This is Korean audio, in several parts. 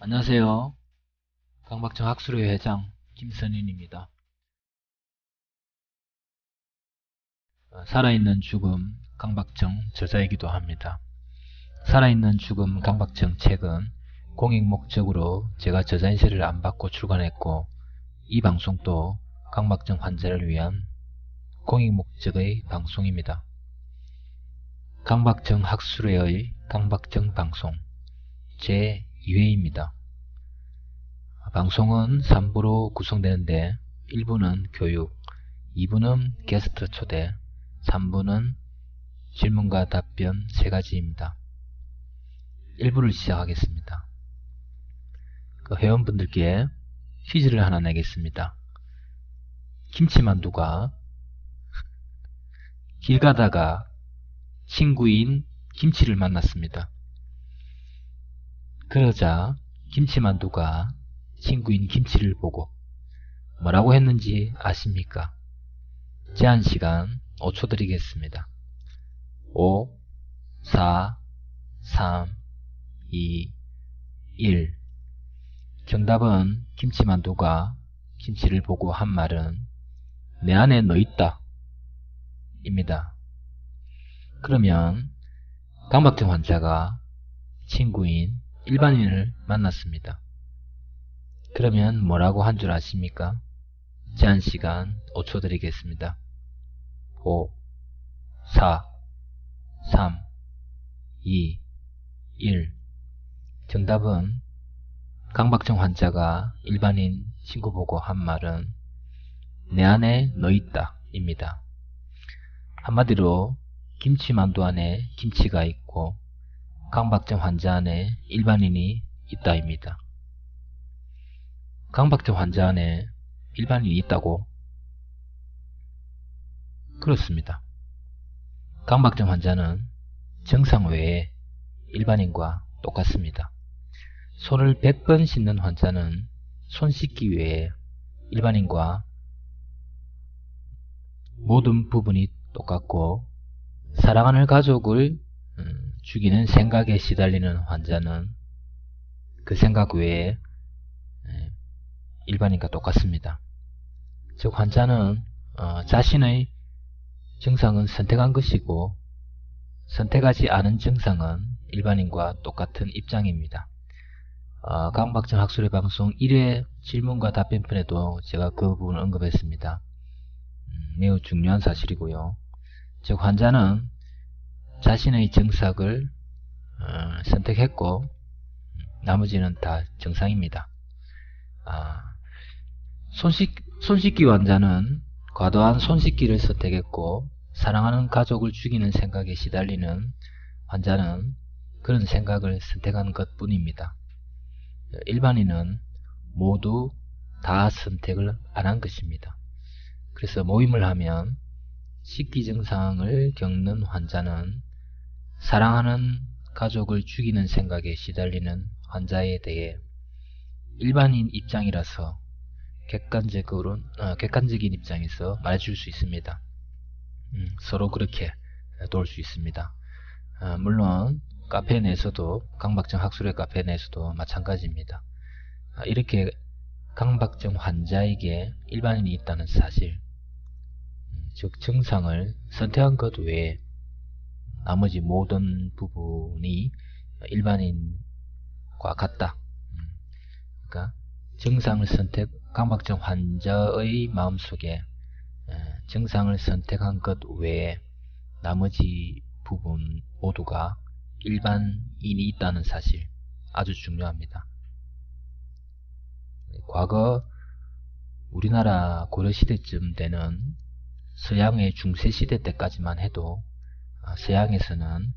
안녕하세요. 강박증 학술회 회장 김선인입니다. 살아있는 죽음 강박증 저자이기도 합니다. 살아있는 죽음 강박증 책은 공익 목적으로 제가 저자인세를 안 받고 출간했고, 이 방송도 강박증 환자를 위한 공익 목적의 방송입니다. 강박증 학술회의 강박증 방송 제2회입니다. 방송은 3부로 구성되는데 1부는 교육, 2부는 게스트 초대, 3부는 질문과 답변 3가지입니다. 1부를 시작하겠습니다. 회원분들께 퀴즈를 하나 내겠습니다. 김치만두가 길 가다가 친구인 김치를 만났습니다. 그러자 김치만두가 친구인 김치를 보고 뭐라고 했는지 아십니까? 제한시간 5초 드리겠습니다. 5, 4, 3, 2, 1. 정답은 김치만두가 김치를 보고 한 말은 내 안에 너 있다 입니다. 그러면 강박증 환자가 친구인 일반인을 만났습니다. 그러면 뭐라고 한 줄 아십니까? 제한시간 5초 드리겠습니다. 5, 4, 3, 2, 1. 정답은 강박증 환자가 일반인 친구 보고 한 말은 내 안에 너 있다 입니다. 한마디로 김치만두 안에 김치가 있고 강박증 환자 안에 일반인이 있다 입니다. 강박증 환자 안에 일반인이 있다고? 그렇습니다. 강박증 환자는 정상 외에 일반인과 똑같습니다. 손을 100번 씻는 환자는 손 씻기 외에 일반인과 모든 부분이 똑같고, 사랑하는 가족을 죽이는 생각에 시달리는 환자는 그 생각 외에 일반인과 똑같습니다. 즉 환자는 자신의 증상은 선택한 것이고 선택하지 않은 증상은 일반인과 똑같은 입장입니다. 강박증 학술회 방송 1회 질문과 답변편에도 제가 그 부분을 언급했습니다. 매우 중요한 사실이고요. 즉 환자는 자신의 증상을 선택했고 나머지는 다 정상입니다. 손 씻기 환자는 과도한 손 씻기를 선택했고, 사랑하는 가족을 죽이는 생각에 시달리는 환자는 그런 생각을 선택한 것 뿐입니다. 일반인은 모두 다 선택을 안 한 것입니다. 그래서 모임을 하면 식기 증상을 겪는 환자는 사랑하는 가족을 죽이는 생각에 시달리는 환자에 대해 일반인 입장이라서 객관적인 입장에서 말해줄 수 있습니다. 서로 그렇게 도울 수 있습니다. 물론 카페 내에서도, 강박증 학술회 카페 내에서도 마찬가지입니다. 이렇게 강박증 환자에게 일반인이 있다는 사실, 즉 증상을 선택한 것 외에 나머지 모든 부분이 일반인과 같다. 그러니까 강박증 환자의 마음속에 증상을 선택한 것 외에 나머지 부분 모두가 일반인이 있다는 사실, 아주 중요합니다. 과거 우리나라 고려시대쯤 되는 서양의 중세시대 때까지만 해도 서양에서는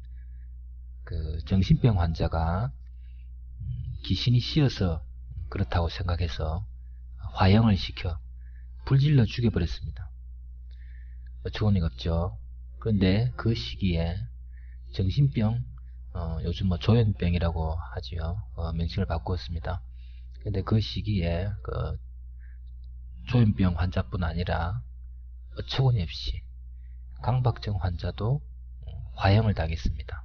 그 정신병 환자가 귀신이 씌어서 그렇다고 생각해서 화형을 시켜 불질러 죽여버렸습니다. 어처구니가 없죠. 그런데 그 시기에 정신병, 요즘 조현병이라고 하지요. 명칭을 바꾸었습니다. 근데 그 시기에 그 조현병 환자뿐 아니라 어처구니 없이 강박증 환자도 화형을 당했습니다.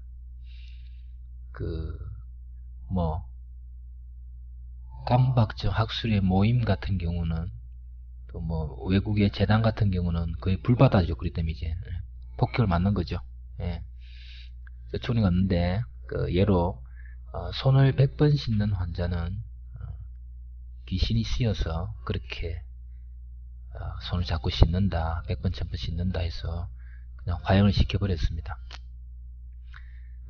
강박증 학술의 모임 같은 경우는 또 뭐 외국의 재단 같은 경우는 거의 불바다죠. 그렇기 때문에 이제 폭격을 맞는 거죠. 예. 초리가 없는데 그 예로 손을 100번 씻는 환자는 귀신이 씌어서 그렇게 손을 자꾸 씻는다, 100번 1000번 씻는다 해서 그냥 화형을 시켜버렸습니다.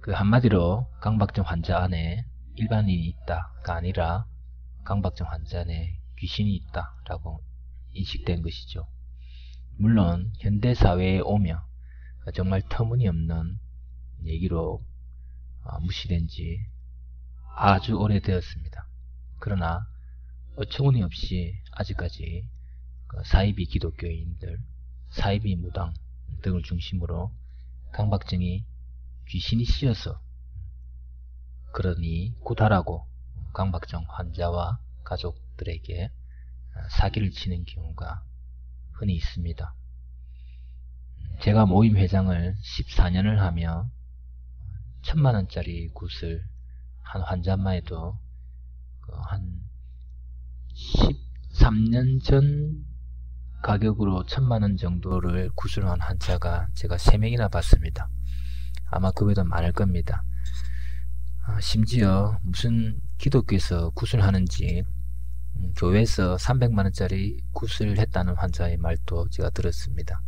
그 한마디로 강박증 환자 안에 일반인이 있다가 아니라 강박증 환자 안에 귀신이 있다라고 인식된 것이죠. 물론 현대사회에 오며 정말 터무니없는 얘기로 무시된 지 아주 오래되었습니다. 그러나 어처구니없이 아직까지 사이비 기독교인들, 사이비 무당 등을 중심으로 강박증이 귀신이 씌어서 그러니 구타라고 강박증 환자와 가족들에게 사기를 치는 경우가 흔히 있습니다. 제가 모임 회장을 14년을 하며 1000만원짜리 굿을 한 환자만 해도 한 13년 전 가격으로 1000만원 정도를 굿을 한 환자가 제가 3명이나 봤습니다. 아마 그 외에도 많을 겁니다. 심지어 무슨 기독교에서 굿을 하는지 교회에서 300만원짜리 굿을 했다는 환자의 말도 제가 들었습니다.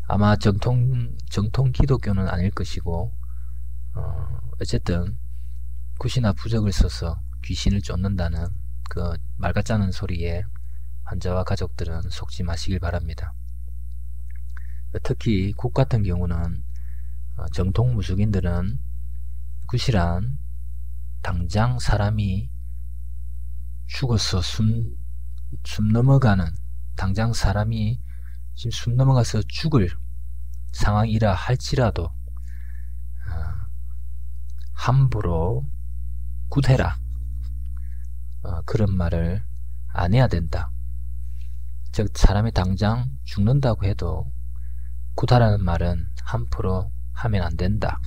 아마 정통 기독교는 아닐 것이고 어쨌든 굿이나 부적을 써서 귀신을 쫓는다는 그 말 같지 않은 소리에 환자와 가족들은 속지 마시길 바랍니다. 특히 굿 같은 경우는 정통 무속인들은 굿이란 당장 사람이 죽어서 숨 넘어가는, 당장 사람이 지금 숨 넘어가서 죽을 상황이라 할지라도 함부로 굿해라, 그런 말을 안 해야 된다. 즉 사람이 당장 죽는다고 해도 굿하라는 말은 함부로 하면 안 된다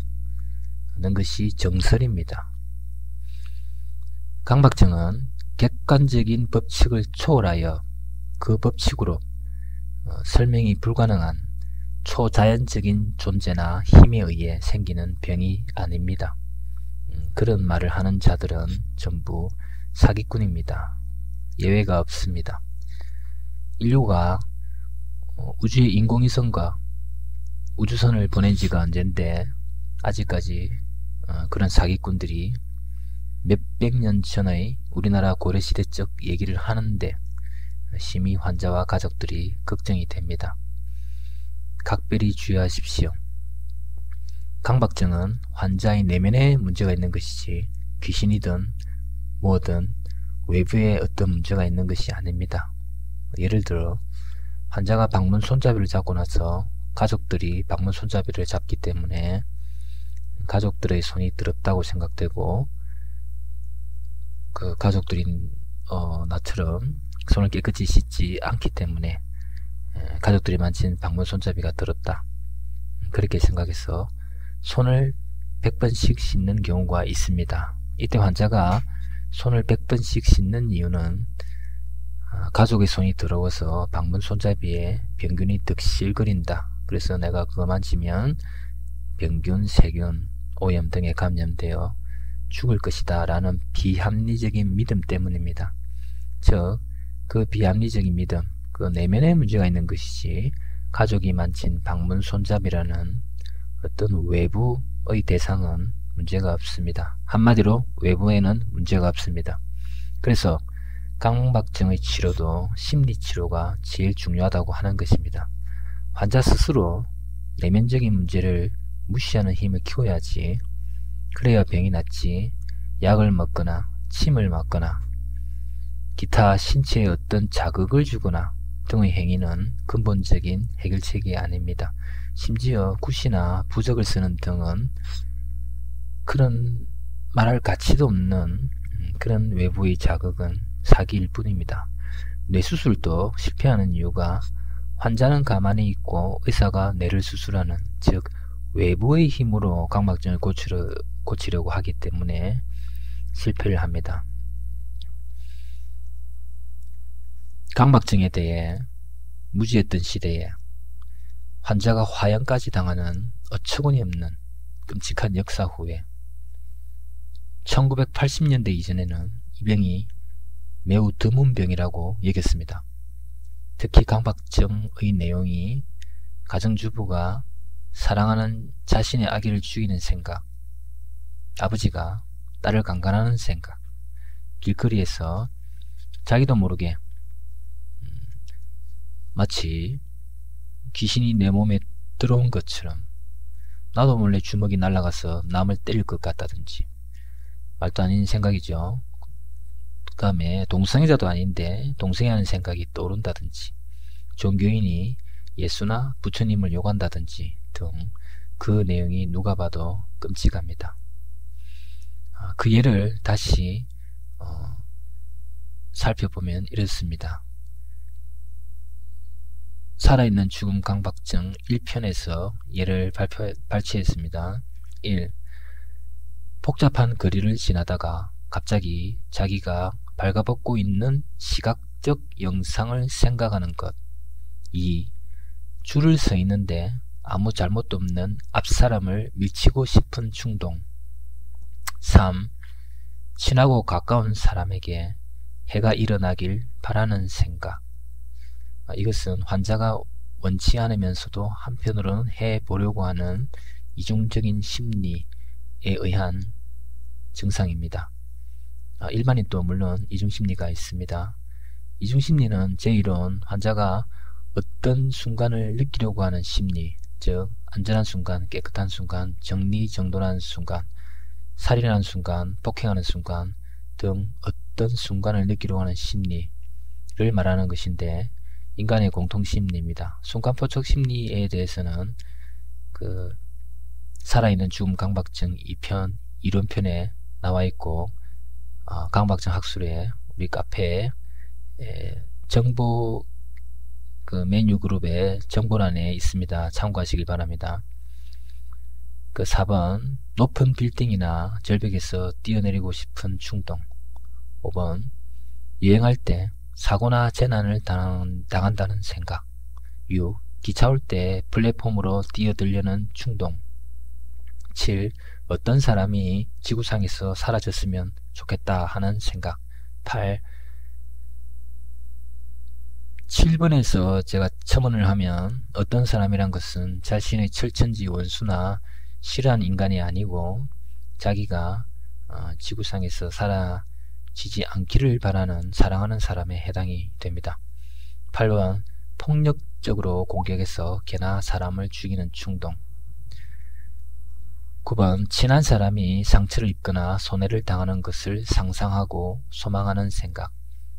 는 것이 정설입니다. 강박증은 객관적인 법칙을 초월하여 그 법칙으로 설명이 불가능한 초자연적인 존재나 힘에 의해 생기는 병이 아닙니다. 그런 말을 하는 자들은 전부 사기꾼입니다. 예외가 없습니다. 인류가 우주에 인공위성과 우주선을 보낸 지가 언젠데 아직까지 그런 사기꾼들이 몇백 년 전의 우리나라 고려시대적 얘기를 하는데 심히 환자와 가족들이 걱정이 됩니다. 각별히 주의하십시오. 강박증은 환자의 내면에 문제가 있는 것이지 귀신이든 뭐든 외부에 어떤 문제가 있는 것이 아닙니다. 예를 들어 환자가 방문 손잡이를 잡고 나서 가족들이 방문 손잡이를 잡기 때문에 가족들의 손이 더럽다고 생각되고 그 가족들이 나처럼 손을 깨끗이 씻지 않기 때문에 가족들이 만진 방문 손잡이가 더럽다, 그렇게 생각해서 손을 100번씩 씻는 경우가 있습니다. 이때 환자가 손을 100번씩 씻는 이유는 가족의 손이 더러워서 방문 손잡이에 병균이 득실거린다. 그래서 내가 그거 만지면 병균, 세균, 오염 등에 감염되어 죽을 것이다 라는 비합리적인 믿음 때문입니다. 즉 그 비합리적인 믿음, 그 내면에 문제가 있는 것이지 가족이 만진 방문 손잡이라는 어떤 외부의 대상은 문제가 없습니다. 한마디로 외부에는 문제가 없습니다. 그래서 강박증의 치료도 심리치료가 제일 중요하다고 하는 것입니다. 환자 스스로 내면적인 문제를 무시하는 힘을 키워야지, 그래야 병이 낫지 약을 먹거나 침을 맞거나 기타 신체에 어떤 자극을 주거나 등의 행위는 근본적인 해결책이 아닙니다. 심지어 굿이나 부적을 쓰는 등은 그런 말할 가치도 없는 그런 외부의 자극은 사기일 뿐입니다. 뇌수술도 실패하는 이유가 환자는 가만히 있고 의사가 뇌를 수술하는, 즉 외부의 힘으로 강박증을 고치려고 하기 때문에 실패를 합니다. 강박증에 대해 무지했던 시대에 환자가 화형까지 당하는 어처구니 없는 끔찍한 역사 후에 1980년대 이전에는 이 병이 매우 드문 병이라고 여겼습니다. 특히 강박증의 내용이 가정주부가 사랑하는 자신의 아기를 죽이는 생각, 아버지가 딸을 강간하는 생각, 길거리에서 자기도 모르게 마치 귀신이 내 몸에 들어온 것처럼 나도 몰래 주먹이 날아가서 남을 때릴 것 같다든지, 말도 아닌 생각이죠. 그 다음에 동성애자도 아닌데 동성애 하는 생각이 떠오른다든지, 종교인이 예수나 부처님을 욕한다든지 등 그 내용이 누가 봐도 끔찍합니다. 그 예를 다시 살펴보면 이렇습니다. 살아있는 죽음 강박증 1편에서 예를 발췌했습니다. 1. 복잡한 거리를 지나다가 갑자기 자기가 발가벗고 있는 시각적 영상을 생각하는 것. 2. 줄을 서 있는데 아무 잘못도 없는 앞사람을 밀치고 싶은 충동. 3. 친하고 가까운 사람에게 해가 일어나길 바라는 생각. 이것은 환자가 원치 않으면서도 한편으로는 해보려고 하는 이중적인 심리에 의한 증상입니다. 일반인도 물론 이중심리가 있습니다. 이중심리는 제1은 환자가 어떤 순간을 느끼려고 하는 심리, 즉 안전한 순간, 깨끗한 순간, 정리정돈한 순간, 살인하는 순간, 폭행하는 순간 등 어떤 순간을 느끼려고 하는 심리를 말하는 것인데, 인간의 공통심리입니다. 순간포착 심리에 대해서는 살아있는 죽음 강박증 2편 이론편에 나와 있고, 강박증 학술에 우리 카페에 정보 메뉴 그룹의 정보란에 있습니다. 참고하시길 바랍니다. 4번 높은 빌딩이나 절벽에서 뛰어내리고 싶은 충동. 5번 여행할 때 사고나 재난을 당한다는 생각. 6. 기차 올 때 플랫폼으로 뛰어들려는 충동. 7. 어떤 사람이 지구상에서 사라졌으면 좋겠다 하는 생각. 8. 7번에서 제가 첨언을 하면 어떤 사람이란 것은 자신의 철천지 원수나 싫어하는 인간이 아니고 자기가 지구상에서 사라지지 않기를 바라는 사랑하는 사람에 해당이 됩니다. 8번 폭력적으로 공격해서 개나 사람을 죽이는 충동. 9번 친한 사람이 상처를 입거나 손해를 당하는 것을 상상하고 소망하는 생각.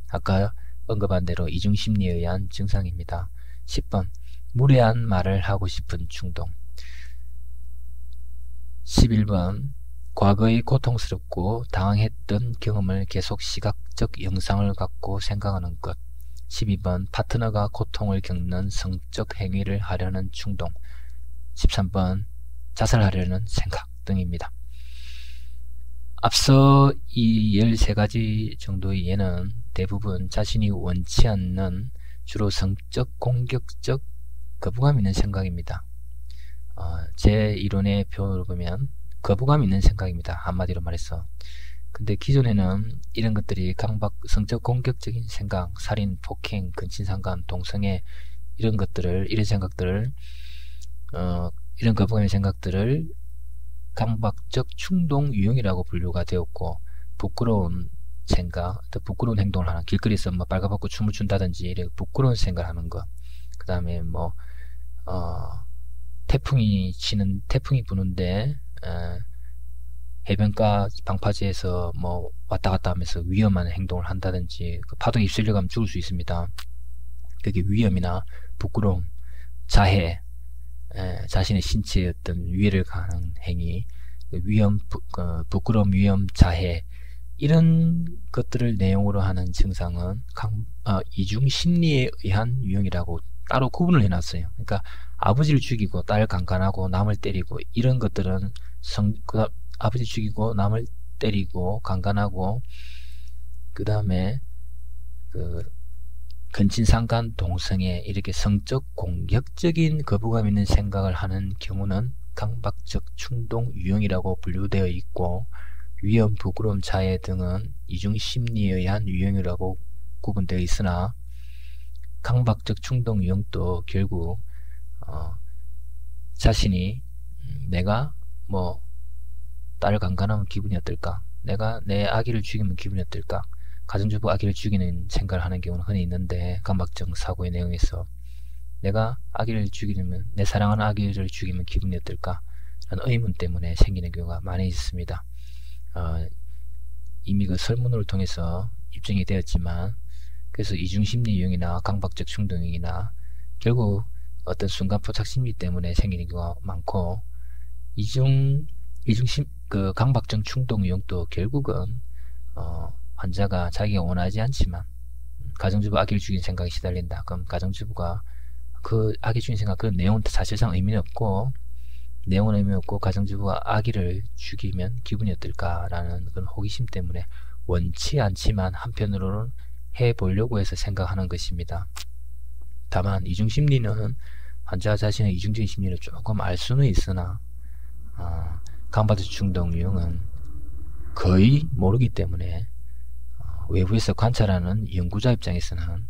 아까 언급한 대로 이중심리에 의한 증상입니다. 10번 무례한 말을 하고 싶은 충동. 11번 과거의 고통스럽고 당황했던 경험을 계속 시각적 영상을 갖고 생각하는 것. 12번 파트너가 고통을 겪는 성적 행위를 하려는 충동. 13번 자살하려는 생각 등입니다. 앞서 이 13가지 정도의 예는 대부분 자신이 원치 않는 주로 성적 공격적 거부감 있는 생각입니다. 제 이론의 표현으로 보면 거부감 있는 생각입니다. 한마디로 말해서. 근데 기존에는 이런 것들이 성적 공격적인 생각, 살인, 폭행, 근친상간, 동성애 이런 생각들을 이런 거부감의 생각들을 강박적 충동 유형이라고 분류가 되었고, 부끄러운 생각, 또 부끄러운 행동을 하는, 길거리에서 발가벗고 춤을 춘다든지 이렇게 부끄러운 생각을 하는 것, 그 다음에 태풍이 부는데 해변가 방파제에서 왔다 갔다 하면서 위험한 행동을 한다든지, 파도에 휩쓸려 가면 죽을 수 있습니다. 그게 위험이나 부끄러움, 자해, 자신의 신체에 어떤 위해를 가하는 행위, 위험, 부끄러움, 위험, 자해, 이런 것들을 내용으로 하는 증상은 이중심리에 의한 유형이라고 따로 구분을 해놨어요. 그러니까 아버지를 죽이고 딸 강간하고 남을 때리고 이런 것들은 아버지 죽이고 남을 때리고 강간하고 그 다음에 근친상간 동성애 이렇게 성적 공격적인 거부감 있는 생각을 하는 경우는 강박적 충동 유형이라고 분류되어 있고, 위험, 부끄러움, 자해 등은 이중심리에 의한 유형이라고 구분되어 있으나, 강박적 충동 유형도 결국 자신이 내가 뭐 딸을 강간하면 기분이 어떨까, 내가 내 아기를 죽이면 기분이 어떨까, 가정주부 아기를 죽이는 생각을 하는 경우는 흔히 있는데, 강박적 사고의 내용에서 내가 아기를 죽이면, 내 사랑하는 아기를 죽이면 기분이 어떨까 라는 의문 때문에 생기는 경우가 많이 있습니다. 이미 그 설문을 통해서 입증이 되었지만, 그래서 이중심리 유형이나 강박적 충동 유형이나 결국 어떤 순간 포착 심리 때문에 생기는 경우가 많고, 그 강박적 충동 유형도 결국은 환자가 자기가 원하지 않지만 가정주부 아기를 죽이는 생각에 시달린다. 그럼 가정주부가 그 아기 죽이는 생각, 그 내용은 사실상 의미는 없고, 내용은 의미 없고 가정주부가 아기를 죽이면 기분이 어떨까라는 그런 호기심 때문에 원치 않지만 한편으로는 해보려고 해서 생각하는 것입니다. 다만 이중심리는 환자 자신의 이중적인 심리를 조금 알 수는 있으나, 강박적 충동 유형은 거의 모르기 때문에 외부에서 관찰하는 연구자 입장에서는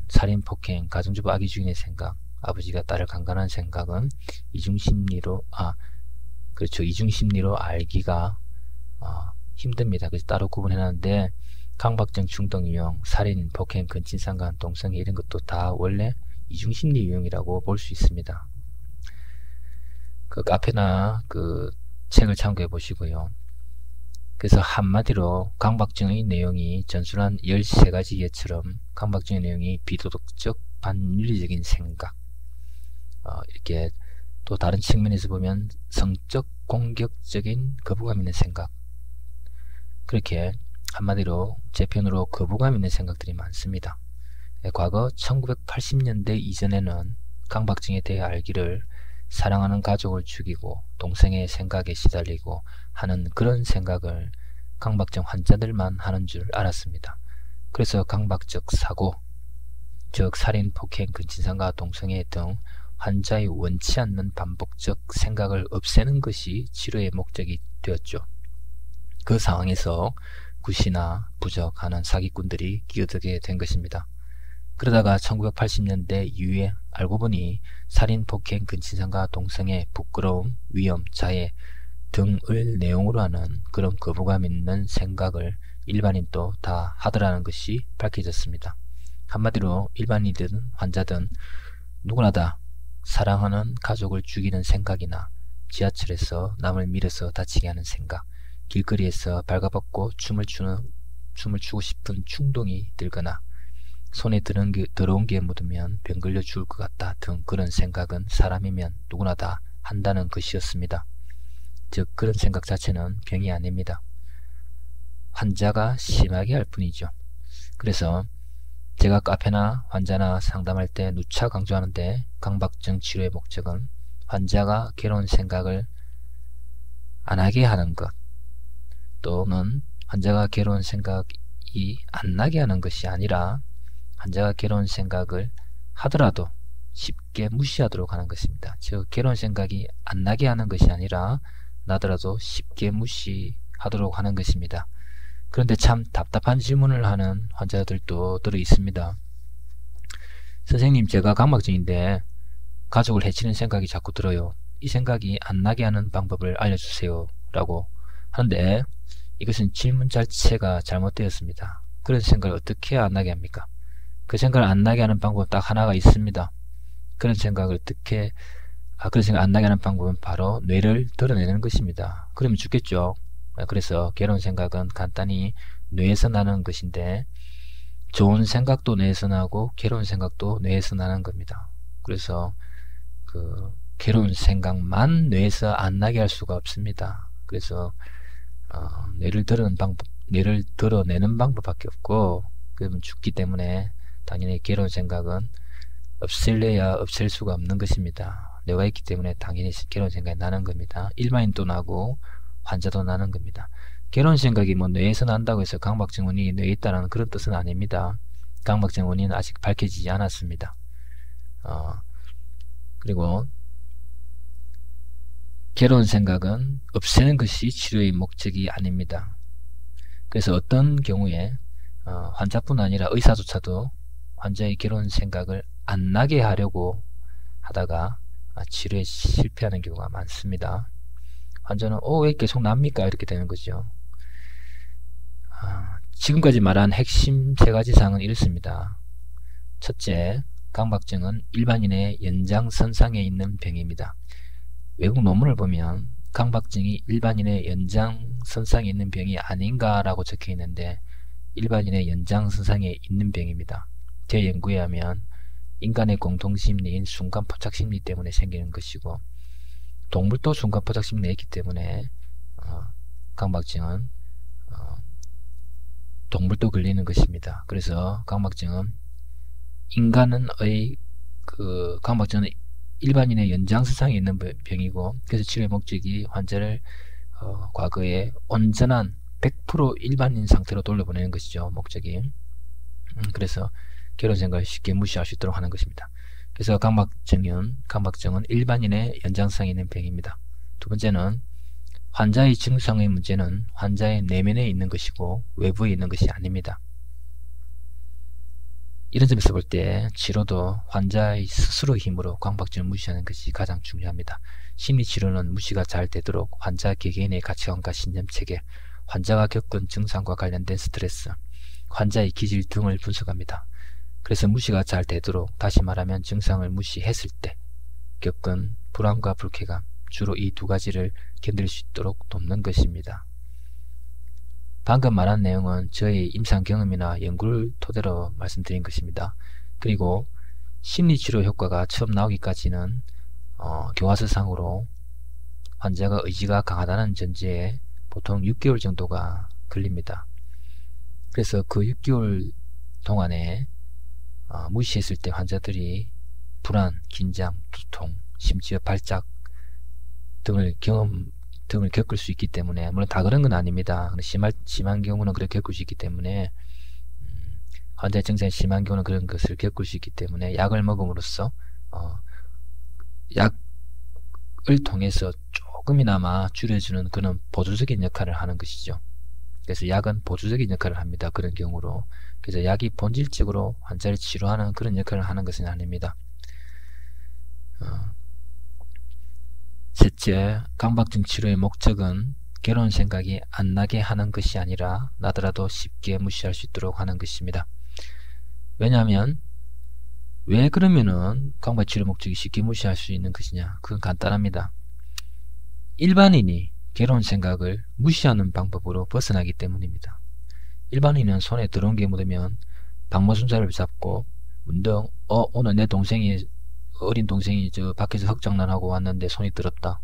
살인, 폭행, 가정주부 아기 죽이는 생각, 아버지가 딸을 강간하는 생각은 이중심리로 알기가 힘듭니다. 그래서 따로 구분해놨는데, 강박적 충동 유형, 살인, 폭행, 근친상간, 동성애 이런 것도 다 원래 이중심리 유형이라고 볼 수 있습니다. 그 카페나 그 책을 참고해 보시고요. 그래서 한마디로 강박증의 내용이 전술한 13가지 예처럼 강박증의 내용이 비도덕적, 반윤리적인 생각, 이렇게 또 다른 측면에서 보면 성적 공격적인 거부감 있는 생각, 그렇게 한마디로 제 편으로 거부감 있는 생각들이 많습니다. 과거 1980년대 이전에는 강박증에 대해 알기를 사랑하는 가족을 죽이고 동생의 생각에 시달리고 하는 그런 생각을 강박증 환자들만 하는 줄 알았습니다. 그래서 강박적 사고, 즉 살인, 폭행, 근친상가, 동성애 등 환자의 원치 않는 반복적 생각을 없애는 것이 치료의 목적이 되었죠. 그 상황에서 굿이나 부적하는 사기꾼들이 끼어들게 된 것입니다. 그러다가 1980년대 이후에 알고 보니 살인, 폭행, 근친상가, 동성애, 부끄러움, 위험, 자해 등을 내용으로 하는 그런 거부감 있는 생각을 일반인도 다 하더라는 것이 밝혀졌습니다. 한마디로 일반인이든 환자든 누구나 다 사랑하는 가족을 죽이는 생각이나 지하철에서 남을 밀어서 다치게 하는 생각, 길거리에서 발가벗고 춤을 추고 싶은 충동이 들거나 손에 더러운 게 묻으면 병 걸려 죽을 것 같다 등 그런 생각은 사람이면 누구나 다 한다는 것이었습니다. 즉 그런 생각 자체는 병이 아닙니다. 환자가 심하게 할 뿐이죠. 그래서 제가 카페나 환자나 상담할 때 누차 강조하는데, 강박증 치료의 목적은 환자가 괴로운 생각을 안 하게 하는 것, 또는 환자가 괴로운 생각이 안 나게 하는 것이 아니라 환자가 괴로운 생각을 하더라도 쉽게 무시하도록 하는 것입니다. 즉 괴로운 생각이 안 나게 하는 것이 아니라 나더라도 쉽게 무시하도록 하는 것입니다. 그런데 참 답답한 질문을 하는 환자들도 들어 있습니다. 선생님, 제가 강박증인데 가족을 해치는 생각이 자꾸 들어요. 이 생각이 안 나게 하는 방법을 알려주세요 라고 하는데, 이것은 질문 자체가 잘못되었습니다. 그런 생각을 어떻게 안 나게 합니까? 그 생각을 안 나게 하는 방법은 딱 하나가 있습니다. 그런 생각 안 나게 하는 방법은 바로 뇌를 드러내는 것입니다. 그러면 죽겠죠. 그래서 괴로운 생각은 간단히 뇌에서 나는 것인데, 좋은 생각도 뇌에서 나고 괴로운 생각도 뇌에서 나는 겁니다. 그래서 그 괴로운 생각만 뇌에서 안 나게 할 수가 없습니다. 그래서 뇌를 드러내는 방법밖에 없고, 그러면 죽기 때문에 당연히 괴로운 생각은 없앨래야 없앨 수가 없는 것입니다. 뇌가 있기 때문에 당연히 괴로운 생각이 나는 겁니다. 일반인도 나고 환자도 나는 겁니다. 괴로운 생각이 뭐 뇌에서 난다고 해서 강박증이 뇌에 있다는 그런 뜻은 아닙니다. 강박증 원인은 아직 밝혀지지 않았습니다. 그리고 괴로운 생각은 없애는 것이 치료의 목적이 아닙니다. 그래서 어떤 경우에 환자뿐 아니라 의사조차도 환자의 괴로운 생각을 안 나게 하려고 하다가 치료에 실패하는 경우가 많습니다. 환자는 왜 계속 납니까? 이렇게 되는 거죠. 지금까지 말한 핵심 3가지 사항은 이렇습니다. 첫째, 강박증은 일반인의 연장선상에 있는 병입니다. 외국 논문을 보면 강박증이 일반인의 연장선상에 있는 병이 아닌가라고 적혀 있는데 일반인의 연장선상에 있는 병입니다. 제 연구에 하면 인간의 공통심리인 순간포착심리 때문에 생기는 것이고 동물도 순간포착심리에 있기 때문에 강박증은 동물도 걸리는 것입니다. 그래서 강박증은 강박증은 일반인의 연장선상에 있는 병이고 그래서 치료의 목적이 환자를 과거에 온전한 100% 일반인 상태로 돌려보내는 것이죠. 목적이. 그래서 괴로운 생각을 쉽게 무시할 수 있도록 하는 것입니다. 그래서 강박증은 일반인의 연장선상에 있는 병입니다. 두 번째는 환자의 증상의 문제는 환자의 내면에 있는 것이고 외부에 있는 것이 아닙니다. 이런 점에서 볼 때 치료도 환자의 스스로 힘으로 강박증을 무시하는 것이 가장 중요합니다. 심리치료는 무시가 잘 되도록 환자 개개인의 가치관과 신념체계, 환자가 겪은 증상과 관련된 스트레스, 환자의 기질 등을 분석합니다. 그래서 무시가 잘 되도록, 다시 말하면 증상을 무시했을 때 겪은 불안과 불쾌감, 주로 이 2가지를 견딜 수 있도록 돕는 것입니다. 방금 말한 내용은 저의 임상 경험이나 연구를 토대로 말씀드린 것입니다. 그리고 심리치료 효과가 처음 나오기까지는 교과서상으로 환자가 의지가 강하다는 전제에 보통 6개월 정도가 걸립니다. 그래서 그 6개월 동안에 무시했을 때 환자들이 불안, 긴장, 두통, 심지어 발작 등을 겪을 수 있기 때문에, 물론 다 그런 건 아닙니다. 심한 경우는 그렇게 겪을 수 있기 때문에 환자의 증상이 심한 경우는 그런 것을 겪을 수 있기 때문에 약을 먹음으로써 약을 통해서 조금이나마 줄여주는 그런 보조적인 역할을 하는 것이죠. 그래서 약은 보조적인 역할을 합니다. 그런 경우로. 그래서 약이 본질적으로 환자를 치료하는 그런 역할을 하는 것은 아닙니다. 셋째, 강박증 치료의 목적은 괴로운 생각이 안 나게 하는 것이 아니라 나더라도 쉽게 무시할 수 있도록 하는 것입니다. 왜냐하면 왜 그러면은 강박증 치료 목적이 쉽게 무시할 수 있는 것이냐? 그건 간단합니다. 일반인이 괴로운 생각을 무시하는 방법으로 벗어나기 때문입니다. 일반인은 손에 더러운 게 묻으면 방모순자를 잡고 문득 오늘 내 어린 동생이 저 밖에서 흙장난하고 왔는데 손이 더럽다.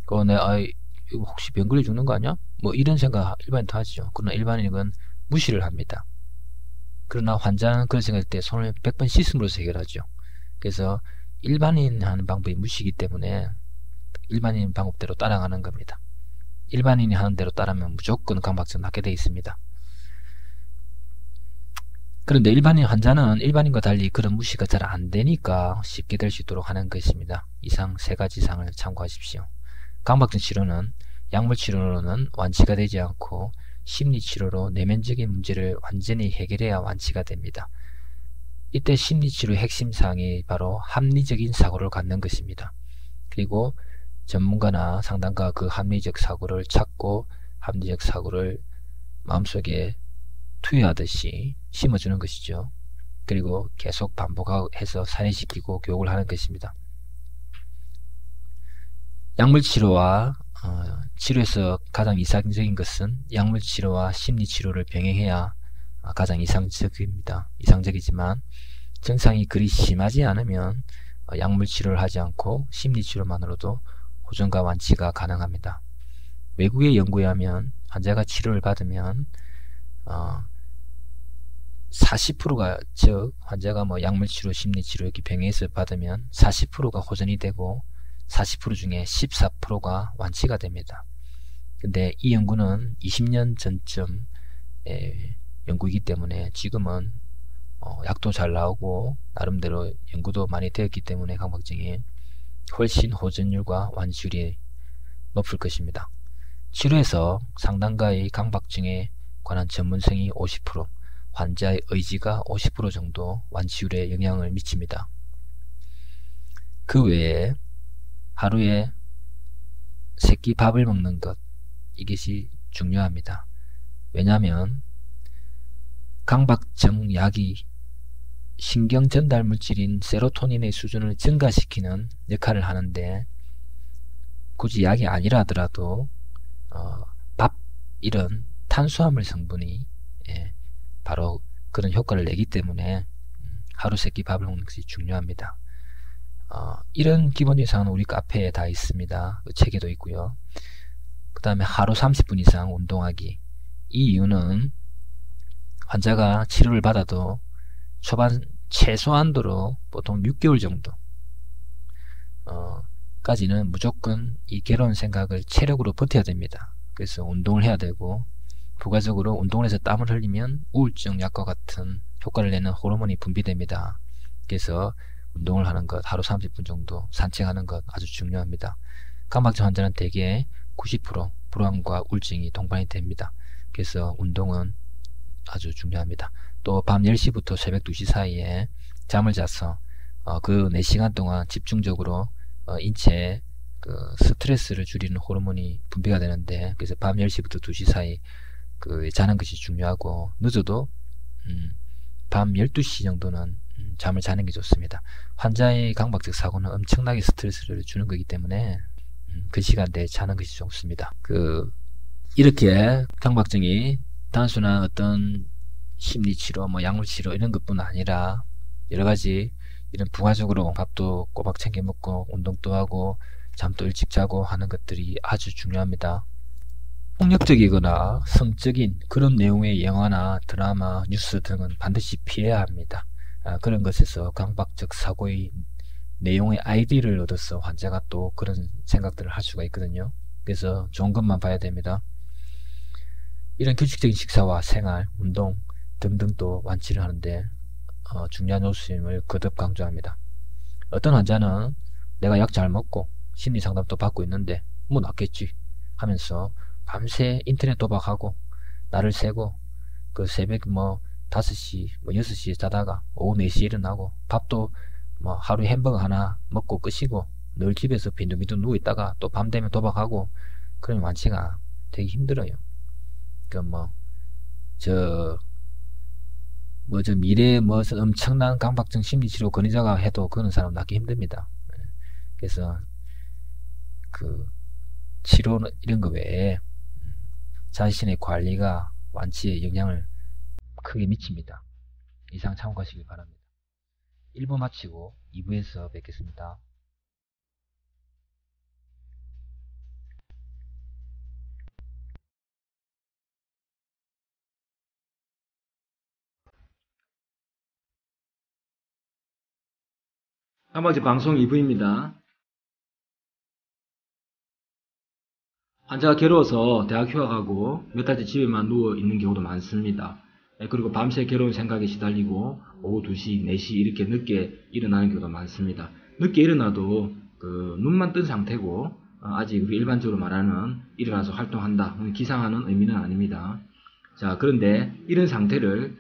이거 혹시 병 걸려 죽는 거 아니야? 뭐 이런 생각 일반인 다 하죠. 그러나 일반인은 무시를 합니다. 그러나 환자는 그런 생각할 때 손을 100번 씻음으로써 해결하죠. 그래서 일반인 하는 방법이 무시이기 때문에 일반인 방법대로 따라가는 겁니다. 일반인이 하는 대로 따르면 무조건 강박증 낫게 되어 있습니다. 그런데 일반인 환자는 일반인과 달리 그런 무시가 잘 안되니까 쉽게 될 수 있도록 하는 것입니다. 이상 3가지 사항을 참고하십시오. 강박증 치료는 약물치료로는 완치가 되지 않고 심리치료로 내면적인 문제를 완전히 해결해야 완치가 됩니다. 이때 심리치료의 핵심 사항이 바로 합리적인 사고를 갖는 것입니다. 그리고 전문가나 상담가가 그 합리적 사고를 찾고 합리적 사고를 마음속에 투여하듯이 심어주는 것이죠. 그리고 계속 반복해서 산해시키고 교육을 하는 것입니다. 약물치료와 치료에서 가장 이상적인 것은 약물치료와 심리치료를 병행해야 가장 이상적이지만 증상이 그리 심하지 않으면 약물치료를 하지 않고 심리치료만으로도 호전과 완치가 가능합니다. 외국의 연구에 하면 환자가 치료를 받으면 40%가 즉 환자가 약물치료, 심리치료 이렇게 병행해서 받으면 40%가 호전이 되고 40% 중에 14%가 완치가 됩니다. 근데 이 연구는 20년 전쯤의 연구이기 때문에 지금은 약도 잘 나오고 나름대로 연구도 많이 되었기 때문에 강박증이 훨씬 호전율과 완치율이 높을 것입니다. 치료에서 상담가의 강박증에 관한 전문성이 50%, 환자의 의지가 50% 정도 완치율에 영향을 미칩니다. 그 외에 하루에 3끼 밥을 먹는 것, 이것이 중요합니다. 왜냐하면 강박증 약이 신경 전달 물질인 세로토닌의 수준을 증가시키는 역할을 하는데, 굳이 약이 아니라 하더라도 밥, 이런 탄수화물 성분이 바로 그런 효과를 내기 때문에 하루 3끼 밥을 먹는 것이 중요합니다. 이런 기본적인 사항은 우리 카페에 다 있습니다. 그 책에도 있고요. 그 다음에 하루 30분 이상 운동하기. 이 이유는 환자가 치료를 받아도 초반 최소한도로 보통 6개월 정도 까지는 무조건 이 괴로운 생각을 체력으로 버텨야 됩니다. 그래서 운동을 해야 되고, 부가적으로 운동을 해서 땀을 흘리면 우울증 약과 같은 효과를 내는 호르몬이 분비됩니다. 그래서 운동을 하는 것, 하루 30분 정도 산책하는 것 아주 중요합니다. 강박증 환자는 대개 90% 불안과 우울증이 동반이 됩니다. 그래서 운동은 아주 중요합니다. 또 밤 10시부터 새벽 2시 사이에 잠을 자서 그 4시간 동안 집중적으로 인체에 그 스트레스를 줄이는 호르몬이 분비가 되는데, 그래서 밤 10시부터 2시 사이 자는 것이 중요하고, 늦어도 밤 12시 정도는 잠을 자는 게 좋습니다. 환자의 강박증 사고는 엄청나게 스트레스를 주는 거기 때문에 그 시간대에 자는 것이 좋습니다. 이렇게 강박증이 단순한 어떤 심리치료, 약물치료 이런 것뿐 아니라 여러가지 이런 부가적으로 밥도 꼬박 챙겨 먹고 운동도 하고 잠도 일찍 자고 하는 것들이 아주 중요합니다. 폭력적이거나 성적인 그런 내용의 영화나 드라마, 뉴스 등은 반드시 피해야 합니다. 그런 것에서 강박적 사고의 내용의 아이디어를 얻어서 환자가 또 그런 생각들을 할 수가 있거든요. 그래서 좋은 것만 봐야 됩니다. 이런 규칙적인 식사와 생활, 운동 등등 또 완치를 하는데 중요한 요소임을 거듭 강조합니다. 어떤 환자는 내가 약 잘 먹고 심리상담도 받고 있는데 뭐 낫겠지 하면서 밤새 인터넷 도박하고 날을 새고 그 새벽 5시 6시에 자다가 오후 4시에 일어나고 밥도 하루에 햄버거 하나 먹고 끝이고 늘 집에서 빈둥빈둥 누워있다가 또 밤 되면 도박하고, 그러면 완치가 되게 힘들어요. 저 미래에 엄청난 강박증 심리치료 권위자가 해도 그런 사람 낫기 힘듭니다. 그래서 치료는 이런 거 외에 자신의 관리가 완치에 영향을 크게 미칩니다. 이상 참고하시기 바랍니다. 1부 마치고 2부에서 뵙겠습니다. 강박증 방송 2부입니다. 환자가 괴로워서 대학 휴학하고 몇 달째 집에만 누워 있는 경우도 많습니다. 그리고 밤새 괴로운 생각에 시달리고 오후 2시, 4시 이렇게 늦게 일어나는 경우도 많습니다. 늦게 일어나도 눈만 뜬 상태고 아직 우리 일반적으로 말하는 일어나서 활동한다, 기상하는 의미는 아닙니다. 자, 그런데 이런 상태를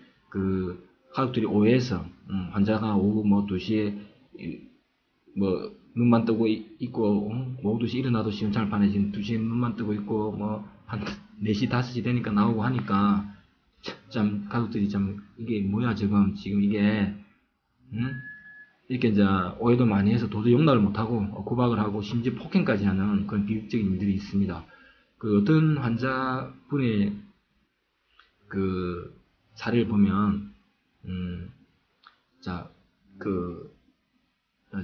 가족들이 오해해서 환자가 오후 2시에 눈만 뜨고 있고 오후 2시 일어나도 시원찮을판에 지금 2시에 눈만 뜨고 있고 한 4시 5시 되니까 나오고 하니까 참 가족들이 참 이게 뭐야 지금 이게 이렇게 이제 오해도 많이 해서 도저히 용납을 못하고 구박을 하고 심지어 폭행까지 하는 그런 비극적인 일들이 있습니다. 어떤 환자분의 사례를 보면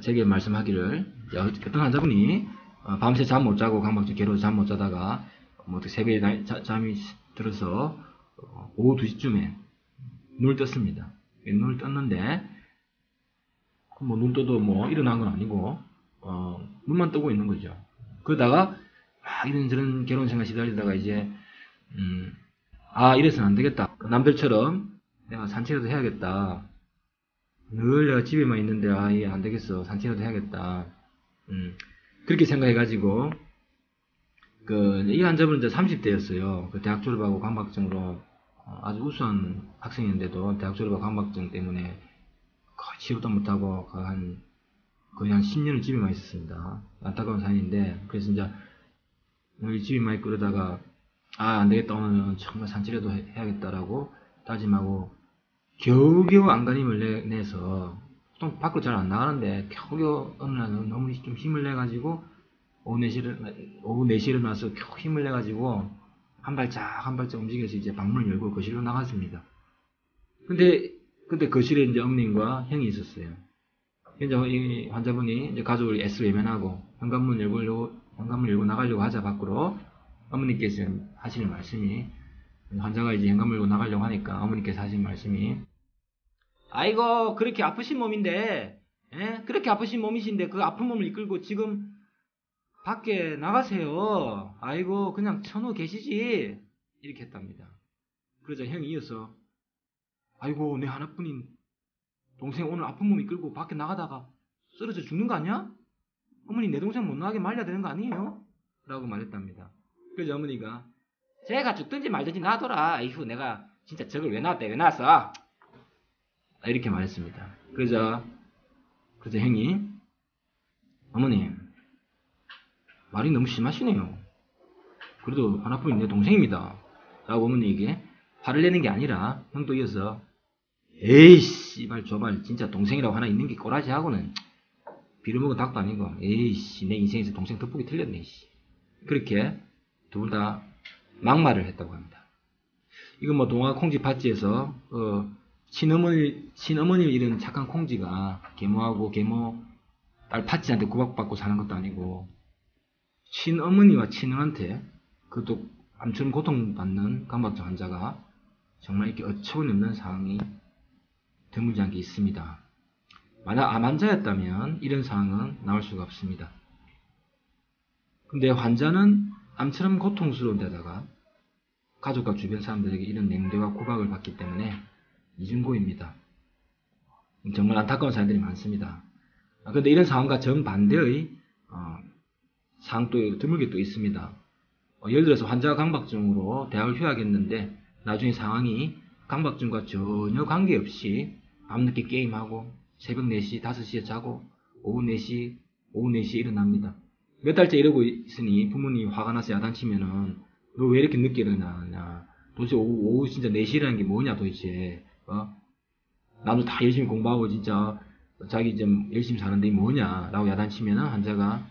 제게 말씀하기를, 어떤 환자분이 밤새 잠 못 자고 강박증 괴로워서 잠 못 자다가 새벽에 잠이 들어서 오후 2시쯤에 눈을 떴습니다. 눈을 떴는데 눈 떠도 일어난 건 아니고 눈만 뜨고 있는 거죠. 그러다가 이런저런 괴로운 생각에 시달리다가 이제 이래서는 안 되겠다. 남들처럼 내가 산책이라도 해야겠다. 늘 내가 집에만 있는데 이게 안 되겠어. 산책이라도 해야겠다. 그렇게 생각해가지고 이 환자분은 이제 30대였어요. 그 대학 졸업하고 강박증으로 아주 우수한 학생인데도 대학 졸업하고 강박증 때문에 거의 치료도 못하고 거의 한 10년을 집에만 있었습니다. 안타까운 사연인데, 그래서 이제 여기 집에만 있고 그러다가 안 되겠다, 오늘은 정말 산책이라도 해야겠다라고 다짐하고 겨우겨우 안간힘을 내서 보통 밖으로 잘 안 나가는데 겨우겨우 어느 날은 너무 좀 힘을 내가지고 오후 4시에 일어나서 겨우 힘을 내가지고 한 발짝 한 발짝 움직여서 이제 방문을 열고 거실로 나갔습니다. 근데 거실에 이제 어머님과 형이 있었어요. 이제 이 환자분이 이제 가족을 애써 외면하고 현관문 열고 나가려고 하자 밖으로 어머니께서 하시는 말씀이, 환자가 이제 현관문 열고 나가려고 하니까 어머니께서 하시는 말씀이, 아이고 그렇게 아프신 몸인데, 그렇게 아프신 몸이신데 그 아픈 몸을 이끌고 지금 밖에 나가세요. 아이고 그냥 천우 계시지, 이렇게 했답니다. 그러자 형이 이어서, 아이고 내 하나뿐인 동생 오늘 아픈 몸 이끌고 밖에 나가다가 쓰러져 죽는 거 아니야? 어머니 내 동생 못 나가게 말려야 되는 거 아니에요? 라고 말했답니다. 그래서 어머니가, 제가 죽든지 말든지 놔둬라. 이후 내가 진짜 저걸 왜 나왔어? 이렇게 말했습니다. 그러자 형이, 어머님 말이 너무 심하시네요. 그래도 하나뿐인 내 동생입니다. 라고 어머니에게 화를 내는 게 아니라 형도 이어서, 에이씨 말 저말 진짜 동생이라고 하나 있는 게 꼬라지하고는 빌어먹은 닭도 아니고, 에이씨 내 인생에서 동생 돋보기 틀렸네. 그렇게 두 분 다 막말을 했다고 합니다. 이건 뭐 동화 콩쥐 팥쥐에서 친어머니를 잃은 착한 콩쥐가 계모하고 계모 딸 팥쥐한테 구박받고 사는 것도 아니고, 친어머니와 친형한테, 그것도 암처럼 고통받는 강박증 환자가 정말 이렇게 어처구니 없는 상황이 드물지 않게 있습니다. 만약 암 환자였다면 이런 상황은 나올 수가 없습니다. 근데 환자는 암처럼 고통스러운 데다가 가족과 주변 사람들에게 이런 냉대와 구박을 받기 때문에 이중고입니다. 정말 안타까운 사람들이 많습니다. 그런데 이런 상황과 정반대의 상황도 드물게 또 있습니다. 예를 들어서 환자가 강박증으로 대학을 휴학했는데 나중에 상황이 강박증과 전혀 관계없이 밤늦게 게임하고 새벽 4시, 5시에 자고 오후 4시에 일어납니다. 몇 달째 이러고 있으니 부모님이 화가 나서 야단치면은 너 왜 이렇게 늦게 일어나냐, 도대체 오후 진짜 4시라는 게 뭐냐 도대체, 나도 다 열심히 공부하고 진짜 자기 좀 열심히 사는데 뭐냐 라고 야단치면은 환자가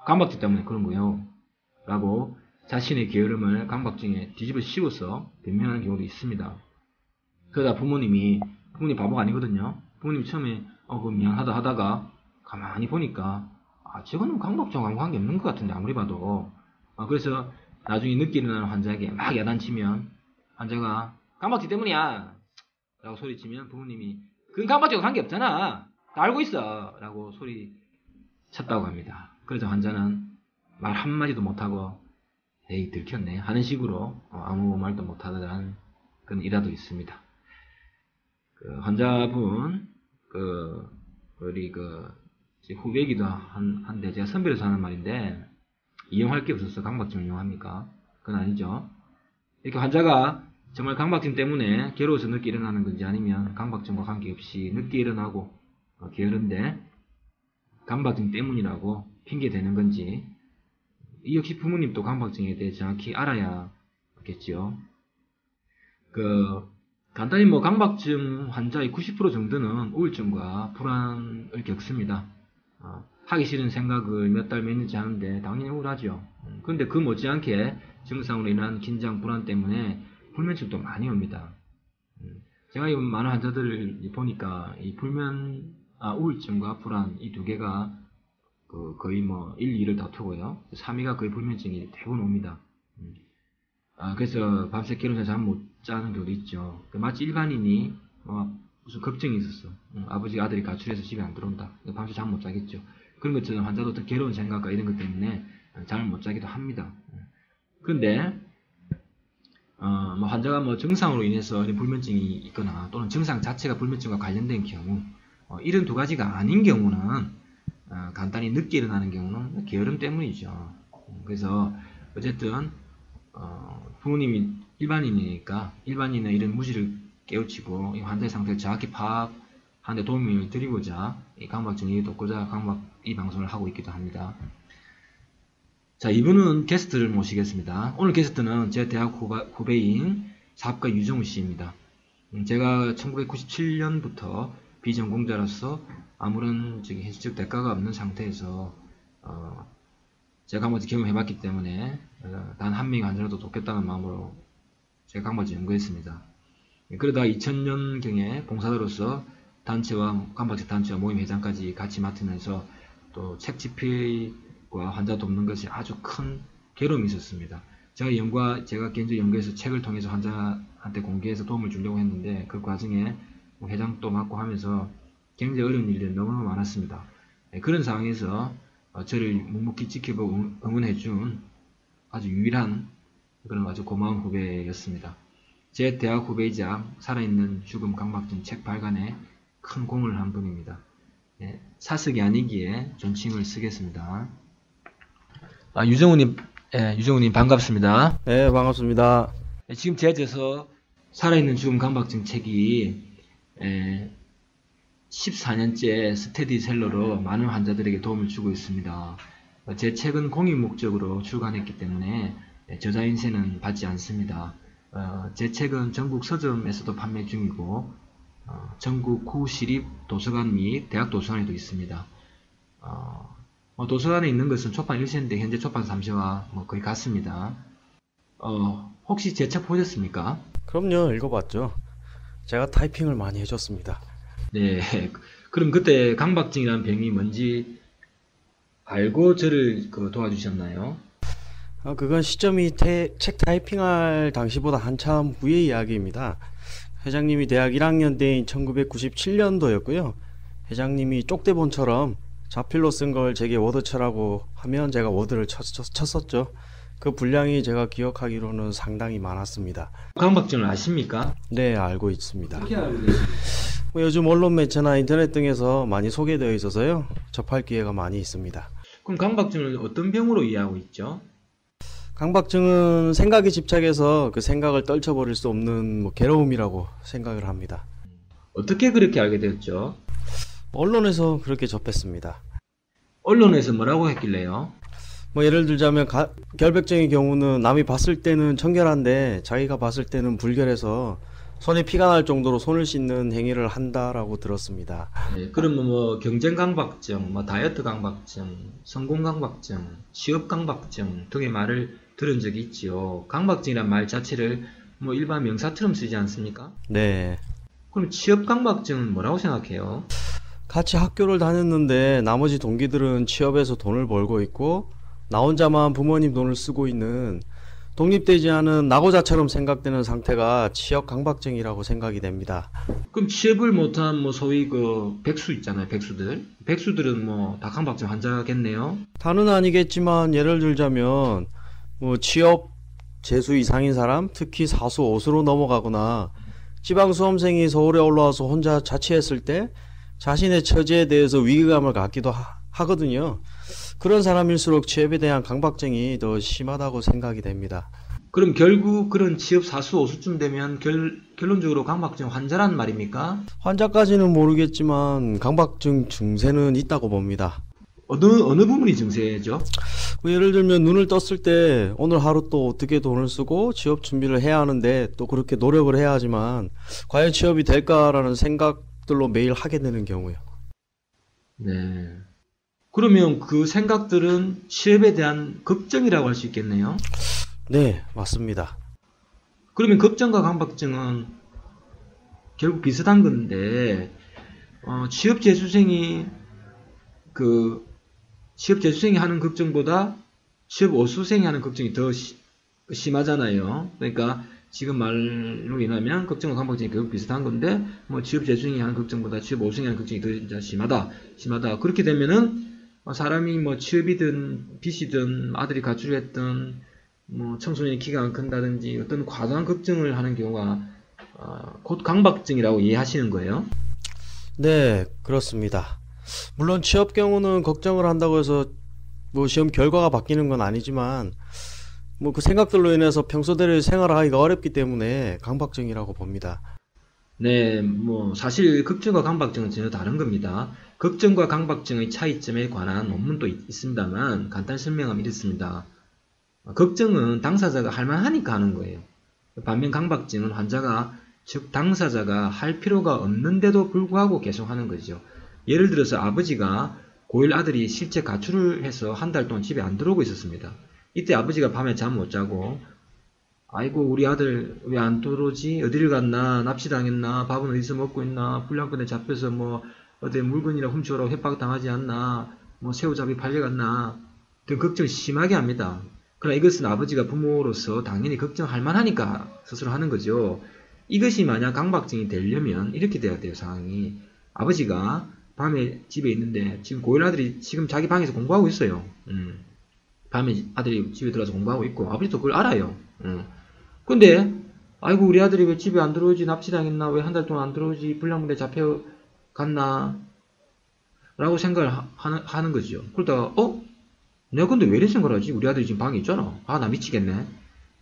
강박증 때문에 그런 거예요 라고 자신의 게으름을 강박증에 뒤집어 씌워서 변명하는 경우도 있습니다. 그러다 부모님 바보가 아니거든요. 부모님이 처음에 그거 미안하다 하다가 가만히 보니까 저거는 강박증하고 관계없는 것 같은데 아무리 봐도, 그래서 나중에 늦게 일어나는 환자에게 막 야단치면 환자가 강박증 때문이야 라고 소리치면 부모님이 그건 강박증과 관계없잖아, 다 알고 있어 라고 소리쳤다고 합니다. 그래서 환자는 말 한마디도 못하고 에이 들켰네 하는 식으로 아무 말도 못하다는 그런 일화도 있습니다. 환자분 우리 후배이기도 한데 제가 선배로서 하는 말인데, 이용할 게 없어서 강박증을 이용합니까? 그건 아니죠. 이렇게 환자가 정말 강박증 때문에 괴로워서 늦게 일어나는 건지, 아니면 강박증과 관계없이 늦게 일어나고 게으른데 강박증 때문이라고 핑계 대는 건지, 이 역시 부모님도 강박증에 대해 정확히 알아야겠죠. 간단히 강박증 환자의 90% 정도는 우울증과 불안을 겪습니다. 하기 싫은 생각을 몇 달, 몇 년째 하는데 당연히 우울하죠. 그런데 그 못지않게 증상으로 인한 긴장, 불안 때문에 불면증도 많이 옵니다. 제가 이 많은 환자들을 보니까 이 우울증과 불안 이 두 개가 거의 1, 2를 다투고요. 3위가 거의 불면증이 대부분 옵니다. 그래서 밤새 깨어나서 잠 못 자는 경우도 있죠. 마치 일반인이 무슨 걱정이 있었어. 아버지가 아들이 가출해서 집에 안 들어온다. 밤새 잠 못 자겠죠. 그런 것처럼 환자도 어떤 괴로운 생각과 이런 것 때문에 잠을 못 자기도 합니다. 그런데 환자가 정상으로 인해서 불면증이 있거나 또는 증상 자체가 불면증과 관련된 경우, 이런 두 가지가 아닌 경우는 간단히 늦게 일어나는 경우는 게으름 때문이죠. 그래서 어쨌든 부모님이 일반인이니까 일반인의 이런 무지를 깨우치고 이 환자의 상태를 정확히 파악하는 데 도움을 드리고자 이 강박증 이해 돕고자 이 방송을 하고 있기도 합니다. 자, 이분은 게스트를 모시겠습니다. 오늘 게스트는 제 대학 후배인 사업가 유정우 씨입니다. 제가 1997년부터 비전공자로서 아무런 현실적 대가가 없는 상태에서 제가 강박증 경험해봤기 때문에 단 한 명의 환자라도 돕겠다는 마음으로 제가 강박증 연구했습니다. 그러다 2000년경에 봉사자로서 단체와 강박증 단체와 모임 회장까지 같이 맡으면서 또 책 집필과 환자 돕는 것이 아주 큰 괴로움이 있었습니다. 제가 개인적으로 연구해서 책을 통해서 환자한테 공개해서 도움을 주려고 했는데 그 과정에 회장도 맡고 하면서 굉장히 어려운 일들이 너무너무 많았습니다. 그런 상황에서 저를 묵묵히 지켜보고 응원해준 아주 유일한 그런 아주 고마운 후배였습니다. 제 대학 후배이자 살아있는 죽음 강박증 책 발간에 큰 공을 한 분입니다. 사석이 아니기에 존칭을 쓰겠습니다. 유정우님 반갑습니다. 네, 반갑습니다. 지금 제저서 살아있는 죽음 강박증 책이 14년째 스테디셀러로 많은 환자들에게 도움을 주고 있습니다. 제 책은 공익 목적으로 출간했기 때문에 저자 인세는 받지 않습니다. 제 책은 전국 서점에서도 판매 중이고 전국 구시립 도서관 및 대학 도서관에도 있습니다. 도서관에 있는 것은 초판 1세인데 현재 초판 3세와 거의 같습니다. 혹시 제 책 보셨습니까? 그럼요, 읽어봤죠. 제가 타이핑을 많이 해줬습니다. 네, 그럼 그때 강박증이라는 병이 뭔지 알고 저를 도와주셨나요? 그건 시점이 책 타이핑할 당시보다 한참 후의 이야기입니다. 회장님이 대학 1학년 때인 1997년도였고요. 회장님이 쪽대본처럼 자필로 쓴 걸 제게 워드 쳐라고 하면 제가 워드를 쳤었죠. 그 분량이 제가 기억하기로는 상당히 많았습니다. 강박증을 아십니까? 네, 알고 있습니다. 어떻게 알고 계십니까? 요즘 언론 매체나 인터넷 등에서 많이 소개되어 있어서요. 접할 기회가 많이 있습니다. 그럼 강박증을 어떤 병으로 이해하고 있죠? 강박증은 생각에 집착해서 그 생각을 떨쳐버릴 수 없는 괴로움이라고 생각을 합니다. 어떻게 그렇게 알게 되었죠? 언론에서 그렇게 접했습니다. 언론에서 뭐라고 했길래요? 예를 들자면 결백증의 경우는 남이 봤을 때는 청결한데 자기가 봤을 때는 불결해서 손에 피가 날 정도로 손을 씻는 행위를 한다라고 들었습니다. 네, 그러면 경쟁 강박증, 다이어트 강박증, 성공 강박증, 취업 강박증 등의 말을 들은 적이 있지요. 강박증이란 말 자체를 일반 명사처럼 쓰지 않습니까? 네. 그럼 취업 강박증은 뭐라고 생각해요? 같이 학교를 다녔는데 나머지 동기들은 취업해서 돈을 벌고 있고 나 혼자만 부모님 돈을 쓰고 있는 독립되지 않은 낙오자처럼 생각되는 상태가 취업 강박증이라고 생각이 됩니다. 그럼 취업을 못한 소위 백수 있잖아요. 백수들은 다 강박증 환자겠네요. 다는 아니겠지만 예를 들자면 취업 재수 이상인 사람, 특히 사수 5수로 넘어가거나 지방 수험생이 서울에 올라와서 혼자 자취했을 때 자신의 처지에 대해서 위기감을 갖기도 하거든요. 그런 사람일수록 취업에 대한 강박증이 더 심하다고 생각이 됩니다. 그럼 결국 그런 취업 사수 5수쯤 되면 결론적으로 강박증 환자란 말입니까? 환자까지는 모르겠지만 강박증 증세는 있다고 봅니다. 어느 부분이 증세죠? 예를 들면 눈을 떴을 때 오늘 하루 또 어떻게 돈을 쓰고 취업 준비를 해야 하는데 또 그렇게 노력을 해야 하지만 과연 취업이 될까라는 생각들로 매일 하게 되는 경우요. 네. 그러면 그 생각들은 취업에 대한 걱정이라고 할 수 있겠네요? 네, 맞습니다. 그러면 걱정과 강박증은 결국 비슷한 건데 취업 재수생이 하는 걱정보다 취업 오수생이 하는 걱정이 더 심하잖아요. 그러니까 지금 말로 인하면 걱정과 강박증이 결국 비슷한 건데 취업 재수생이 하는 걱정보다 취업 오수생이 하는 걱정이 더 심하다. 그렇게 되면은 사람이 취업이든 빚이든 아들이 가출했든 청소년이 키가 안 큰다든지 어떤 과도한 걱정을 하는 경우가 곧 강박증이라고 이해하시는 거예요? 네, 그렇습니다. 물론 취업 경우는 걱정을 한다고 해서 뭐 시험 결과가 바뀌는 건 아니지만 뭐 그 생각들로 인해서 평소대로 생활하기가 어렵기 때문에 강박증이라고 봅니다. 네, 뭐 사실 걱정과 강박증은 전혀 다른 겁니다. 걱정과 강박증의 차이점에 관한 논문도 있습니다만 간단히 설명하면 이렇습니다. 걱정은 당사자가 할 만하니까 하는 거예요. 반면 강박증은 환자가, 즉 당사자가 할 필요가 없는데도 불구하고 계속 하는 거죠. 예를 들어서 아버지가 고1 아들이 실제 가출을 해서 한 달 동안 집에 안 들어오고 있었습니다. 이때 아버지가 밤에 잠 못 자고 아이고 우리 아들 왜 안 들어오지? 어디를 갔나? 납치당했나? 밥은 어디서 먹고 있나? 불량번에 잡혀서 뭐 어디 물건이나 훔쳐오라고 협박당하지 않나? 뭐 새우잡이 팔려갔나? 등 걱정을 심하게 합니다. 그러나 이것은 아버지가 부모로서 당연히 걱정할 만하니까 스스로 하는 거죠. 이것이 만약 강박증이 되려면 이렇게 돼야 돼요. 상황이. 아버지가 밤에 집에 있는데 지금 고1 아들이 지금 자기 방에서 공부하고 있어요. 밤에 아들이 집에 들어와서 공부하고 있고 아버지도 그걸 알아요. 근데 아이고 우리 아들이 왜 집에 안 들어오지? 납치당했나? 왜 한 달 동안 안 들어오지? 불량분에 잡혀갔나? 라고 생각을 하는 거죠. 그러다가 내가 근데 왜 이래 생각을 하지? 우리 아들이 지금 방에 있잖아. 아, 나 미치겠네.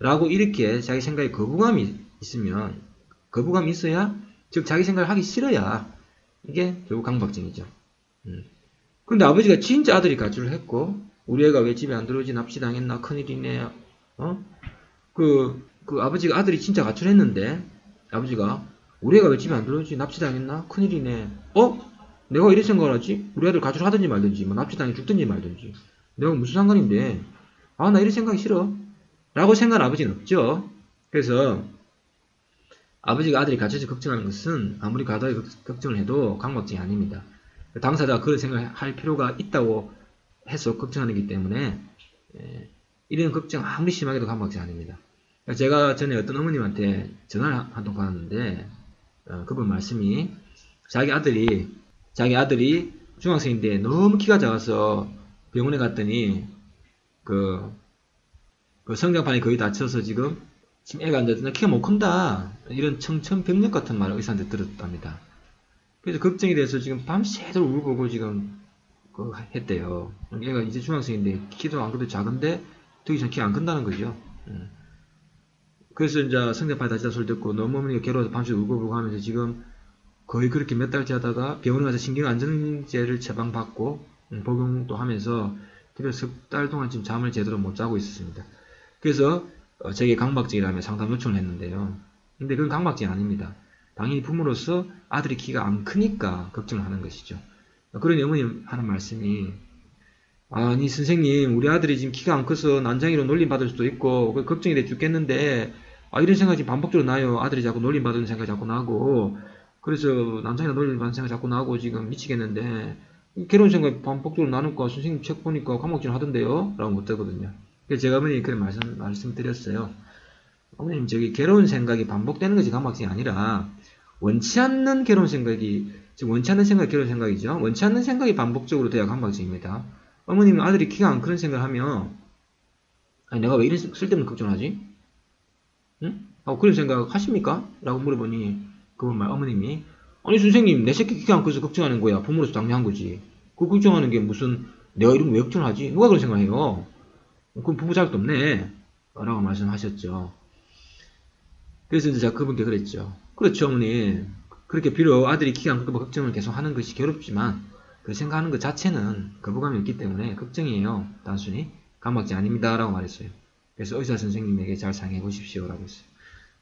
라고 이렇게 자기 생각에 거부감이 있으면, 거부감이 있어야, 즉 자기 생각을 하기 싫어야 이게 결국 강박증이죠. 근데 아버지가 진짜 아들이 가출을 했고 우리 애가 왜 집에 안 들어오지? 납치당했나? 큰일이네. 그 아버지가 아들이 진짜 가출했는데 아버지가 우리 애가 왜 집에 안 들어오지? 납치당했나? 큰일이네. 내가 이래 생각을 하지? 우리 아들 가출하든지 말든지 뭐 납치당해 죽든지 말든지 내가 무슨 상관인데 아, 나 이래 생각이 싫어 라고 생각하는 아버지는 없죠. 그래서 아버지가 아들이 가출해서 걱정하는 것은 아무리 과도하게 걱정을 해도 강박증이 아닙니다. 당사자가 그런 생각을 할 필요가 있다고 해서 걱정하는 거기 때문에 이런 걱정 아무리 심하게도 강박증이 아닙니다. 제가 전에 어떤 어머님한테 전화를 한 통 받았는데 그분 말씀이 자기 아들이 중학생인데 너무 키가 작아서 병원에 갔더니 그 성장판이 거의 다쳐서 지금 애가 앉아서 키가 못 큰다 이런 청천벽력 같은 말을 의사한테 들었답니다. 그래서 걱정이 돼서 지금 밤새도록 울고보고 지금 했대요. 얘가 이제 중학생인데 키도 안 그래도 작은데 더 이상 키가 안 큰다는 거죠. 그래서 이제 성장판이 다치다 소리 듣고 너무 어머니가 괴로워서 밤새 울고보고 하면서 지금 거의 그렇게 몇 달째 하다가 병원에 가서 신경안정제를 처방받고 복용도 하면서 그래서 석 달 동안 지금 잠을 제대로 못 자고 있었습니다. 그래서 제게 강박증이라며 상담 요청을 했는데요. 근데 그건 강박증이 아닙니다. 당연히 부모로서 아들이 키가 안 크니까 걱정을 하는 것이죠. 그러니 어머님 하는 말씀이 아니 선생님 우리 아들이 지금 키가 안 커서 난장이로 놀림받을 수도 있고 걱정이 돼 죽겠는데 이런 생각이 지금 반복적으로 나요. 아들이 자꾸 놀림받는 생각이 자꾸 나고 그래서 난장이로 놀림받는 생각이 자꾸 나고 지금 미치겠는데 괴로운 생각이 반복적으로 나니까 선생님 책 보니까 강박증 하던데요? 라고 묻더거든요. 그래서 제가 어머니 그런 말씀드렸어요. 어머님 저기 괴로운 생각이 반복되는 것이 강박증이 아니라 원치 않는 괴로운 생각이 즉 원치 않는 생각이 괴로운 생각이죠. 원치 않는 생각이 반복적으로 돼야 강박증입니다. 어머님은 아들이 키가 안 크는 생각을 하면 내가 왜 이런 쓸데없는 걱정을 하지? 응? 그런 생각 하십니까? 라고 물어보니 어머님이 아니 선생님 내 새끼 키가 안 커서 걱정하는 거야. 부모로서 당연한 거지. 그 걱정하는 게 무슨 내가 이런 거 왜 걱정을 하지? 누가 그런 생각해요? 그럼 부부 자격도 없네. 라고 말씀하셨죠. 그래서 이제 제가 그분께 그랬죠. 그렇죠 어머니. 그렇게 비록 아들이 키가 안 크고 걱정을 계속 하는 것이 괴롭지만 그 생각하는 것 자체는 거부감이 없기 때문에 걱정이에요. 단순히 강박증 아닙니다. 라고 말했어요. 그래서 의사 선생님에게 잘 상의해 보십시오. 라고 했어요.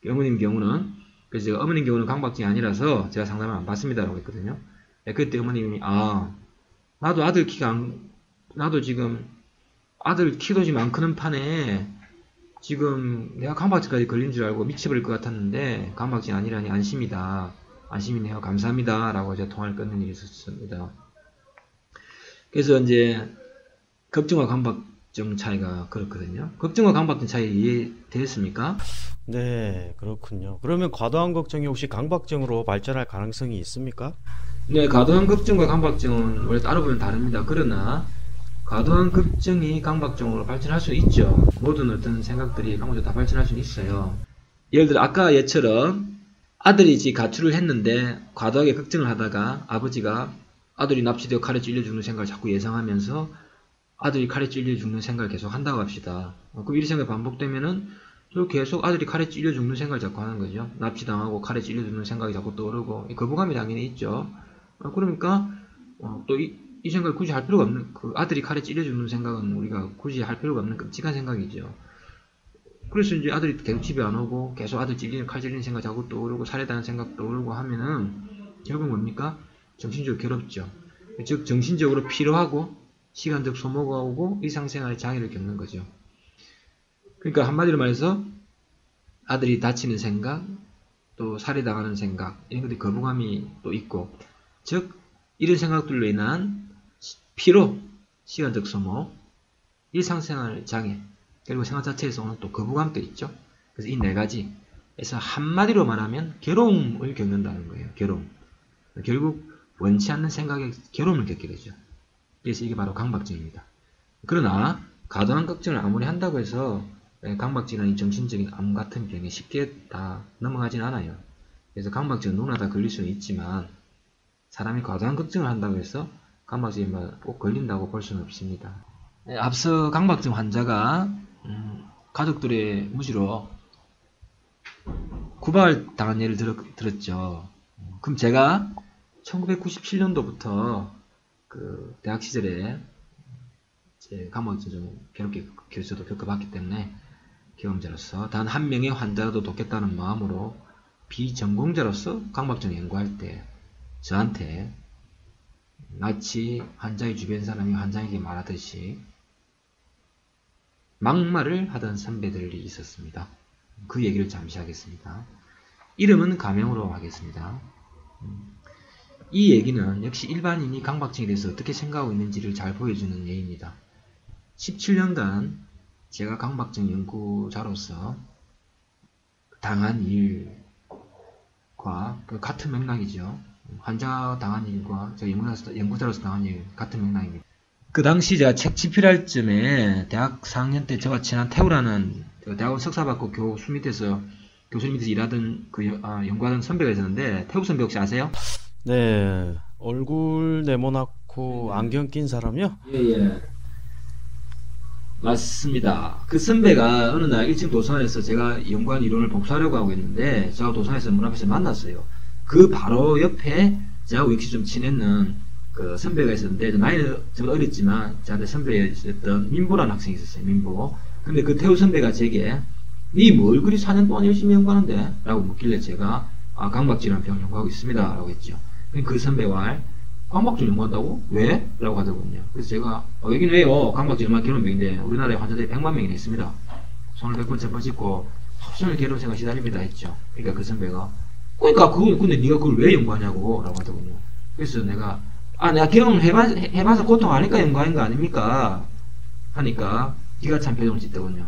어머님 경우는 그래서 제가 어머님 경우는 강박증이 아니라서 제가 상담을 안 받습니다. 라고 했거든요. 그때 어머님이 나도 지금 아들 키도 지금 안 크는 판에 지금 내가 강박증까지 걸린 줄 알고 미쳐버릴 것 같았는데 강박증이 아니라니 안심이네요. 감사합니다. 라고 제가 통화를 끊는 일이 있었습니다. 그래서 이제 걱정과 강박증 차이가 그렇거든요. 걱정과 강박증 차이 이해되셨습니까? 네, 그렇군요. 그러면 과도한 걱정이 혹시 강박증으로 발전할 가능성이 있습니까? 네, 과도한 걱정과 강박증은 원래 따로 보면 다릅니다. 그러나 과도한 걱정이 강박증으로 발전할 수 있죠. 모든 어떤 생각들이 강박증으로 다 발전할 수 있어요. 예를 들어 아까 얘처럼 아들이 가출을 했는데 과도하게 걱정을 하다가 아버지가 아들이 납치되어 칼에 찔려 죽는 생각을 자꾸 예상하면서 아들이 칼에 찔려 죽는 생각을 계속 한다고 합시다. 그럼 이 생각이 반복되면은 또 계속 아들이 칼에 찔려 죽는 생각을 자꾸 하는 거죠. 납치당하고 칼에 찔려 죽는 생각이 자꾸 떠오르고 거부감이 당연히 있죠. 그러니까 또 이 생각을 굳이 할 필요가 없는, 그 아들이 칼에 찔려 죽는 생각은 우리가 굳이 할 필요가 없는 끔찍한 생각이죠. 그래서 이제 아들이 계속 집에 안 오고 계속 아들 칼 찔리는 생각 자꾸 떠오르고 살해당한 생각 떠오르고 하면은 결국 뭡니까? 정신적으로 괴롭죠. 즉 정신적으로 피로하고 시간적 소모가 오고 일상생활에 장애를 겪는 거죠. 그러니까 한마디로 말해서 아들이 다치는 생각, 또 살해당하는 생각, 이런 것들이 거부감이 또 있고, 즉 이런 생각들로 인한 피로, 시간적 소모, 일상생활 장애, 그리고 생활 자체에서 오는 또 거부감도 있죠. 그래서 이 네 가지에서 한마디로 말하면 괴로움을 겪는다는 거예요. 괴로움. 결국 원치 않는 생각에 괴로움을 겪게 되죠. 그래서 이게 바로 강박증입니다. 그러나 과도한 걱정을 아무리 한다고 해서 강박증이나 이 정신적인 암 같은 병에 쉽게 다 넘어가진 않아요. 그래서 강박증은 누구나 다 걸릴 수는 있지만 사람이 과도한 걱정을 한다고 해서 강박증에 꼭 걸린다고 볼 수는 없습니다. 앞서 강박증 환자가 가족들의 무시로 구박을 당한 예를 들었죠. 그럼 제가 1997년도부터 그 대학 시절에 제 강박증 좀 괴롭게 저도 겪어봤기 때문에 경험자로서 단 한 명의 환자라도 돕겠다는 마음으로 비전공자로서 강박증 연구할 때 저한테 마치 환자의 주변 사람이 환자에게 말하듯이 막말을 하던 선배들이 있었습니다. 그 얘기를 잠시 하겠습니다. 이름은 가명으로 하겠습니다. 이 얘기는 역시 일반인이 강박증에 대해서 어떻게 생각하고 있는지를 잘 보여주는 예입니다. 17년간 제가 강박증 연구자로서 당한 일과 같은 맥락이죠. 환자 당한 일과 제가 연구자로서 당한 일 같은 맥락입니다. 그 당시 제가 책 집필할 쯤에 대학 4학년 때 저와 친한 태우라는 대학원 석사 받고 교수 밑에서 일하던 연구하던 선배가 있었는데, 태우 선배 혹시 아세요? 네, 얼굴 네모나고 안경 낀 사람이요? 예. 맞습니다. 그 선배가 어느 날 1층 도서관에서 제가 연구한 이론을 복사하려고 하고 있는데, 제가 도서관에서 문 앞에서 만났어요. 그 바로 옆에 저하고 역시 좀 친했는 그 선배가 있었는데, 나이는 좀 어렸지만 저한테 선배였던 민보라는 학생이 있었어요. 민보. 근데 그 태우 선배가 제게 니 뭘 그리 4년 동안 열심히 연구하는데? 라고 묻길래 제가 강박증이라는 병을 연구하고 있습니다. 라고 했죠. 그 선배와 강박증 연구한다고? 왜? 라고 하더군요. 그래서 제가 여긴 왜요? 강박증 얼마나 괴로운 병인데 우리나라에 환자들이 100만 명이나 있습니다. 손을 100번 접어짓고 합선을 괴로운 생각 시달립니다 했죠. 그러니까 그 선배가 근데 네가 그걸 왜 연구하냐고 라고 하더군요. 그래서 내가 경험을 해봐서 고통 아니까 연구하는 거 아닙니까? 하니까 기가 찬 표정을 짓더군요.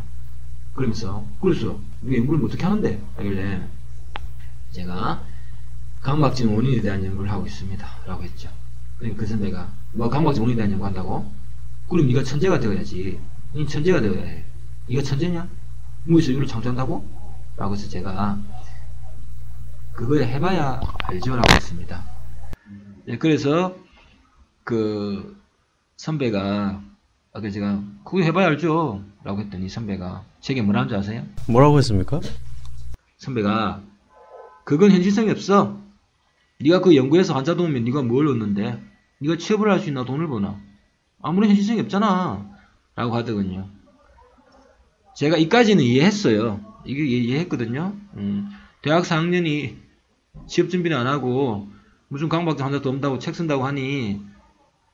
그러면서 그래서 네가 연구를 어떻게 하는데? 하길래 제가 강박증 원인에 대한 연구를 하고 있습니다. 라고 했죠. 그러니까 그 선배가 강박증 원인에 대한 연구한다고? 그럼 네가 천재가 되어야지. 니 천재가 되어야 해. 네가 천재냐? 뭐에서 이걸 창조한다고? 라고 해서 제가 그걸 해봐야 알죠. 라고 했습니다. 네, 그래서 그 선배가 제가 그거 해봐야 알죠. 라고 했더니 선배가 제게 뭐라는 줄 아세요? 뭐라고 했습니까? 선배가 그건 현실성이 없어. 네가 그 연구해서 환자 도우면 네가 뭘 얻는데? 네가 취업을 할 수 있나 돈을 버나? 아무런 현실성이 없잖아. 라고 하더군요. 제가 이까지는 이해했어요. 이게 이해했거든요. 대학 4학년이 취업 준비는 안 하고 무슨 강박증 환자 돕는다고 책 쓴다고 하니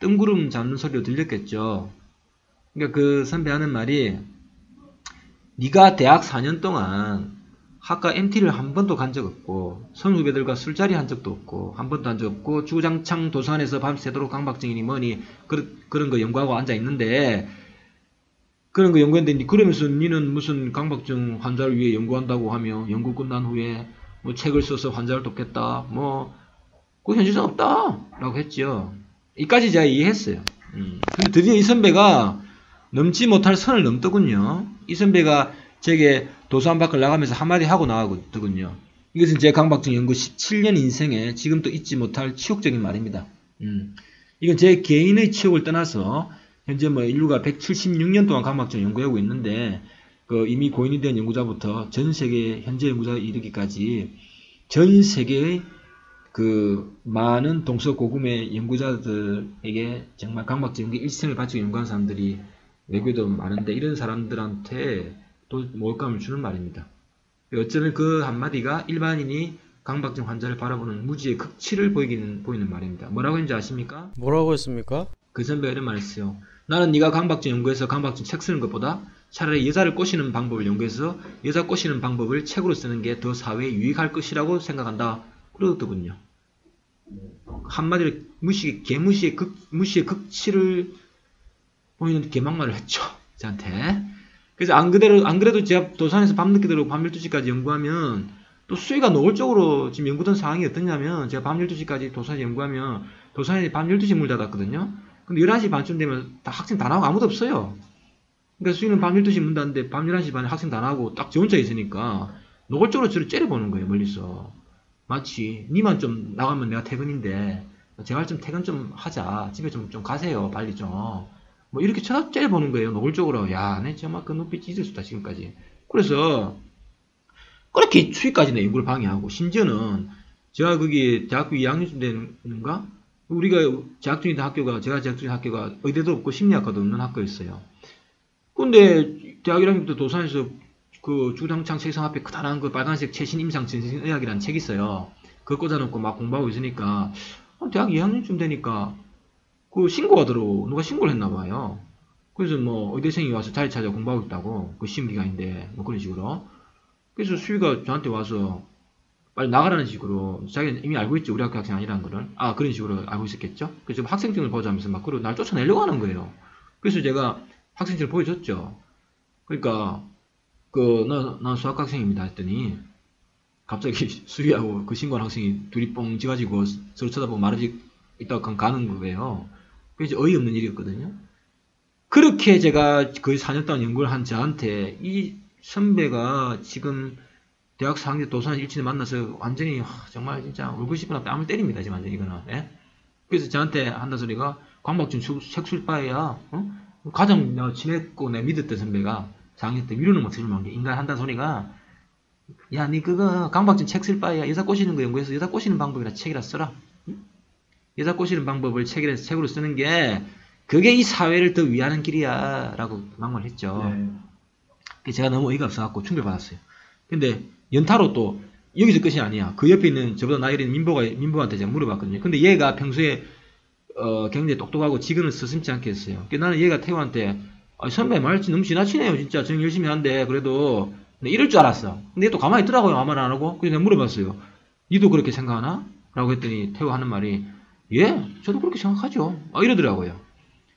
뜬구름 잡는 소리로 들렸겠죠. 그러니까 그 선배 하는 말이 네가 대학 4년 동안 학과 MT를 한 번도 간 적 없고 선후배들과 술자리 한 적도 없고 한 번도 한 적 없고 주장창 도서관에서 밤새도록 강박증이니 뭐니 그런 거 연구하고 앉아 있는데 그런 거 연구했는데 그러면서 니는 무슨 강박증 환자를 위해 연구한다고 하며 연구 끝난 후에 뭐 책을 써서 환자를 돕겠다 그 현실성 없다 라고 했죠. 이까지 제가 이해했어요. 근데 드디어 이 선배가 넘지 못할 선을 넘더군요. 이 선배가 제게 도서관 밖을 나가면서 한마디 하고 나가거든요. 이것은 제 강박증 연구 17년 인생에 지금도 잊지 못할 치욕적인 말입니다. 이건 제 개인의 치욕을 떠나서 현재 뭐 인류가 176년 동안 강박증을 연구하고 있는데 이미 고인이 된 연구자부터 전 세계 현재 연구자에 이르기까지 전 세계의 많은 동서고금의 연구자들에게 정말 강박증 연구 일생을 바치고 연구한 사람들이 외국에도 많은데 이런 사람들한테 또 모욕감을 주는 말입니다. 어쩌면 그 한마디가 일반인이 강박증 환자를 바라보는 무지의 극치를 보이는 말입니다. 뭐라고 했는지 아십니까? 뭐라고 했습니까? 그 선배가 이런 말을 했어요. 나는 네가 강박증 연구해서 강박증 책 쓰는 것보다 차라리 여자를 꼬시는 방법을 연구해서 여자 꼬시는 방법을 책으로 쓰는 게 더 사회에 유익할 것이라고 생각한다. 그러더군요. 한마디로 개무시의 극치를 보이는 개막말을 했죠. 저한테. 그래서 안 그래도 제가 도산에서 밤늦게 들어오고 밤 12시까지 연구하면 또 수위가 노골적으로 지금 연구된 상황이 어떠냐면 제가 밤 12시까지 도산에서 연구하면 도산에 밤 12시에 문 닫았거든요. 근데 11시 반쯤 되면 다 학생 다 나오고 아무도 없어요. 그러니까 수위는 밤 12시에 문 닫는데 밤 11시 반에 학생 다 나오고 딱 저 혼자 있으니까 노골적으로 저를 째려보는 거예요. 멀리서. 마치 니만 좀 나가면 내가 퇴근인데 제발 좀 퇴근 좀 하자. 집에 좀 가세요. 빨리 좀. 뭐 이렇게 째려보는 거예요. 노골적으로. 야, 내 정말 그 눈빛 잊을 수 없다 지금까지. 그래서 그렇게 수위까지 내 연구를 방해하고 심지어는 제가 거기 대학교 2학년쯤 되는가? 우리가 재학 중인 학교가 제가 재학 중인 학교가 의대도 없고 심리학과도 없는 학교였어요. 근데 대학 1학년 때 도산에서 그 주당창 책상 앞에 크다란 그 빨간색 최신 임상 전신의학이라는 책이 있어요. 그거 꽂아놓고 막 공부하고 있으니까 대학 2학년쯤 되니까 그 신고가 들어오고 누가 신고를 했나봐요. 그래서 뭐 의대생이 와서 자리 찾아 공부하고 있다고 그 시험 기간인데 뭐 그런 식으로. 그래서 수위가 저한테 와서 빨리 나가라는 식으로 자기는 이미 알고 있죠. 우리 학교 학생 아니라는 거를. 그런 식으로 알고 있었겠죠. 그래서 학생증을 보자면서 막 날 쫓아내려고 하는 거예요. 그래서 제가 학생증을 보여줬죠. 그러니까 난 수학학생입니다 했더니 갑자기 수위하고 그 신고한 학생이 둘이 뻥 찌가지고 서로 쳐다보고 말하지 있다가 가는 거예요. 그게 어이없는 일이었거든요. 그렇게 제가 거의 4년 동안 연구를 한 저한테 이 선배가 지금 대학 4학년 도산 일진에 만나서 완전히 정말 진짜 울고 싶은 뺨을 때립니다. 지금 완전히 이거는. 예? 그래서 저한테 한다는 소리가 강박증 색술 바에야 가장 내가 친했고 내가 믿었던 선배가 4학년 때 위로는 못해줄만 게 인간 한다는 소리가 야 니 그거 강박증 책 쓸 바에야 여자 꼬시는 거 연구해서 여자 꼬시는 방법이라 책이라 써라. 응? 여자 꼬시는 방법을 책으로 쓰는 게 그게 이 사회를 더 위하는 길이야 라고 막말을 했죠. 네. 제가 너무 어이가 없어갖고 충격받았어요. 근데 연타로 또 여기서 끝이 아니야. 그 옆에 있는 저보다 나이 어린 민보한테 제가 물어봤거든요. 근데 얘가 평소에 굉장히 똑똑하고 지근을 서슴지 않게 했어요. 나는 얘가 태우한테 선배 말지 너무 지나치네요. 진짜 정 열심히 한데 그래도 근데 이럴 줄 알았어. 근데 얘 또 가만히 있더라고요. 아무 말 안 하고. 그래서 내가 물어봤어요. 니도 그렇게 생각하나? 라고 했더니 태우 하는 말이 예, 저도 그렇게 생각하죠. 이러더라고요.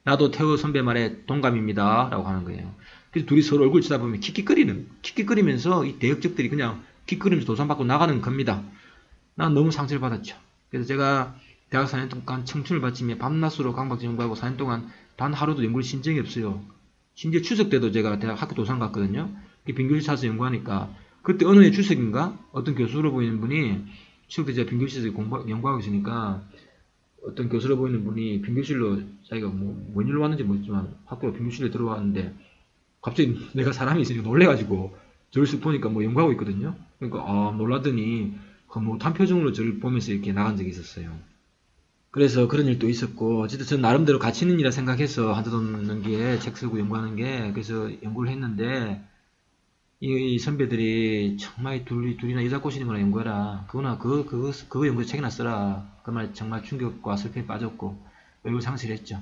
나도 태우 선배 말에 동감입니다. 라고 하는 거예요. 그래서 둘이 서로 얼굴 쳐다보면 킥킥거리면서 이 대역적들이 그냥 킥거리면서 도산 밖으로 나가는 겁니다. 난 너무 상처를 받았죠. 그래서 제가 대학 4년 동안 청춘을 바치며 밤낮으로 강박증 연구하고 4년 동안 단 하루도 연구를 쉰 적이 없어요. 심지어 추석 때도 제가 대학 학교 도산 갔거든요. 빈교실 찾아서 연구하니까 그때 어느 해 추석인가 어떤 교수로 보이는 분이 추석 때 제가 빈교실에서 연구하고 있으니까 어떤 교수로 보이는 분이 빈교실로 자기가 뭔 일로 왔는지 모르지만 학교로 빈교실에 들어왔는데 갑자기 내가 사람이 있으니까 놀래가지고 저를 쓱 보니까 연구하고 있거든요. 그러니까 놀라더니 단표정으로 저를 보면서 이렇게 나간 적이 있었어요. 그래서 그런 일도 있었고 어쨌든 저는 나름대로 가치 있는 일이라 생각해서 한돈 넣는 게 책 쓰고 연구하는 게 그래서 연구를 했는데 이 선배들이 정말 둘이나 여자 꼬시는 거나 연구해라. 그거 연구해서 책이나 써라. 그 말 정말 충격과 슬픔에 빠졌고 얼굴 상실했죠.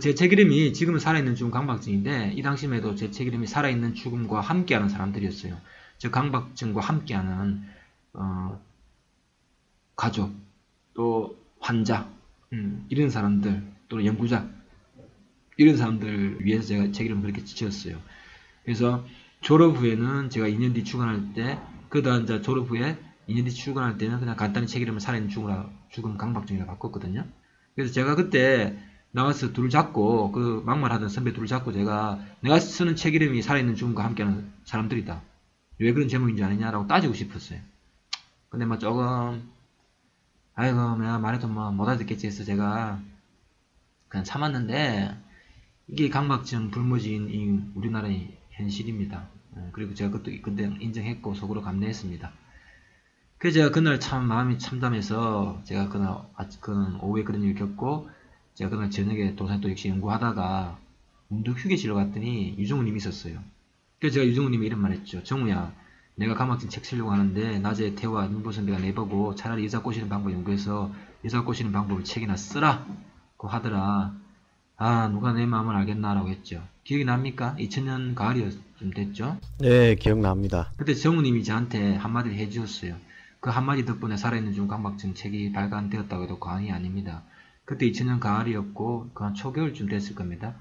제 책 이름이 지금은 살아있는 죽음 강박증인데 이 당시만 해도 제 책 이름이 살아있는 죽음과 함께하는 사람들이었어요. 저 강박증과 함께하는 가족 또 환자 이런 사람들 또는 연구자 이런 사람들 위해서 제가 책 이름을 그렇게 지었어요. 그래서 졸업 후에는 제가 2년 뒤 출간할 때 그러다 이제 졸업 후에 2년 뒤 출간할 때는 그냥 간단히 책 이름을 살아있는 죽음 강박증이라고 바꿨거든요. 그래서 제가 그때 나와서 둘을 잡고 그 막말하던 선배 둘을 잡고 내가 쓰는 책 이름이 살아있는 죽음과 함께하는 사람들이다. 왜 그런 제목인지 아느냐라고 따지고 싶었어요. 근데 뭐 조금 아이고 내가 말해도 뭐 못 알아듣겠지 해서 제가 그냥 참았는데, 이게 강박증 불모지인 이 우리나라의 현실입니다. 그리고 제가 그것도 그때 인정했고 속으로 감내했습니다. 그래서 제가 그날 참 마음이 참담해서 제가 그날 오후에 그런 일을 겪고 제가 그날 저녁에 도산 또 역시 연구하다가 문득 휴게실로 갔더니 유정우님이 있었어요. 그래서 제가 유정우님이 이런 말 했죠. 정우야, 내가 강박증 책 쓰려고 하는데 낮에 태호와 윤보 선배가 내보고 차라리 여자 꼬시는 방법 연구해서 여자 꼬시는 방법을 책이나 쓰라 고 하더라. 아, 누가 내 마음을 알겠나 라고 했죠. 기억이 납니까? 2000년 가을이었좀 됐죠. 네, 기억납니다. 그때 정우님이 저한테 한마디를 해주셨어요. 그 한마디 덕분에 살아있는 중 강박증 책이 발간되었다고 해도 과언이 아닙니다. 그때 2000년 가을이었고 그 한 초겨울쯤 됐을 겁니다.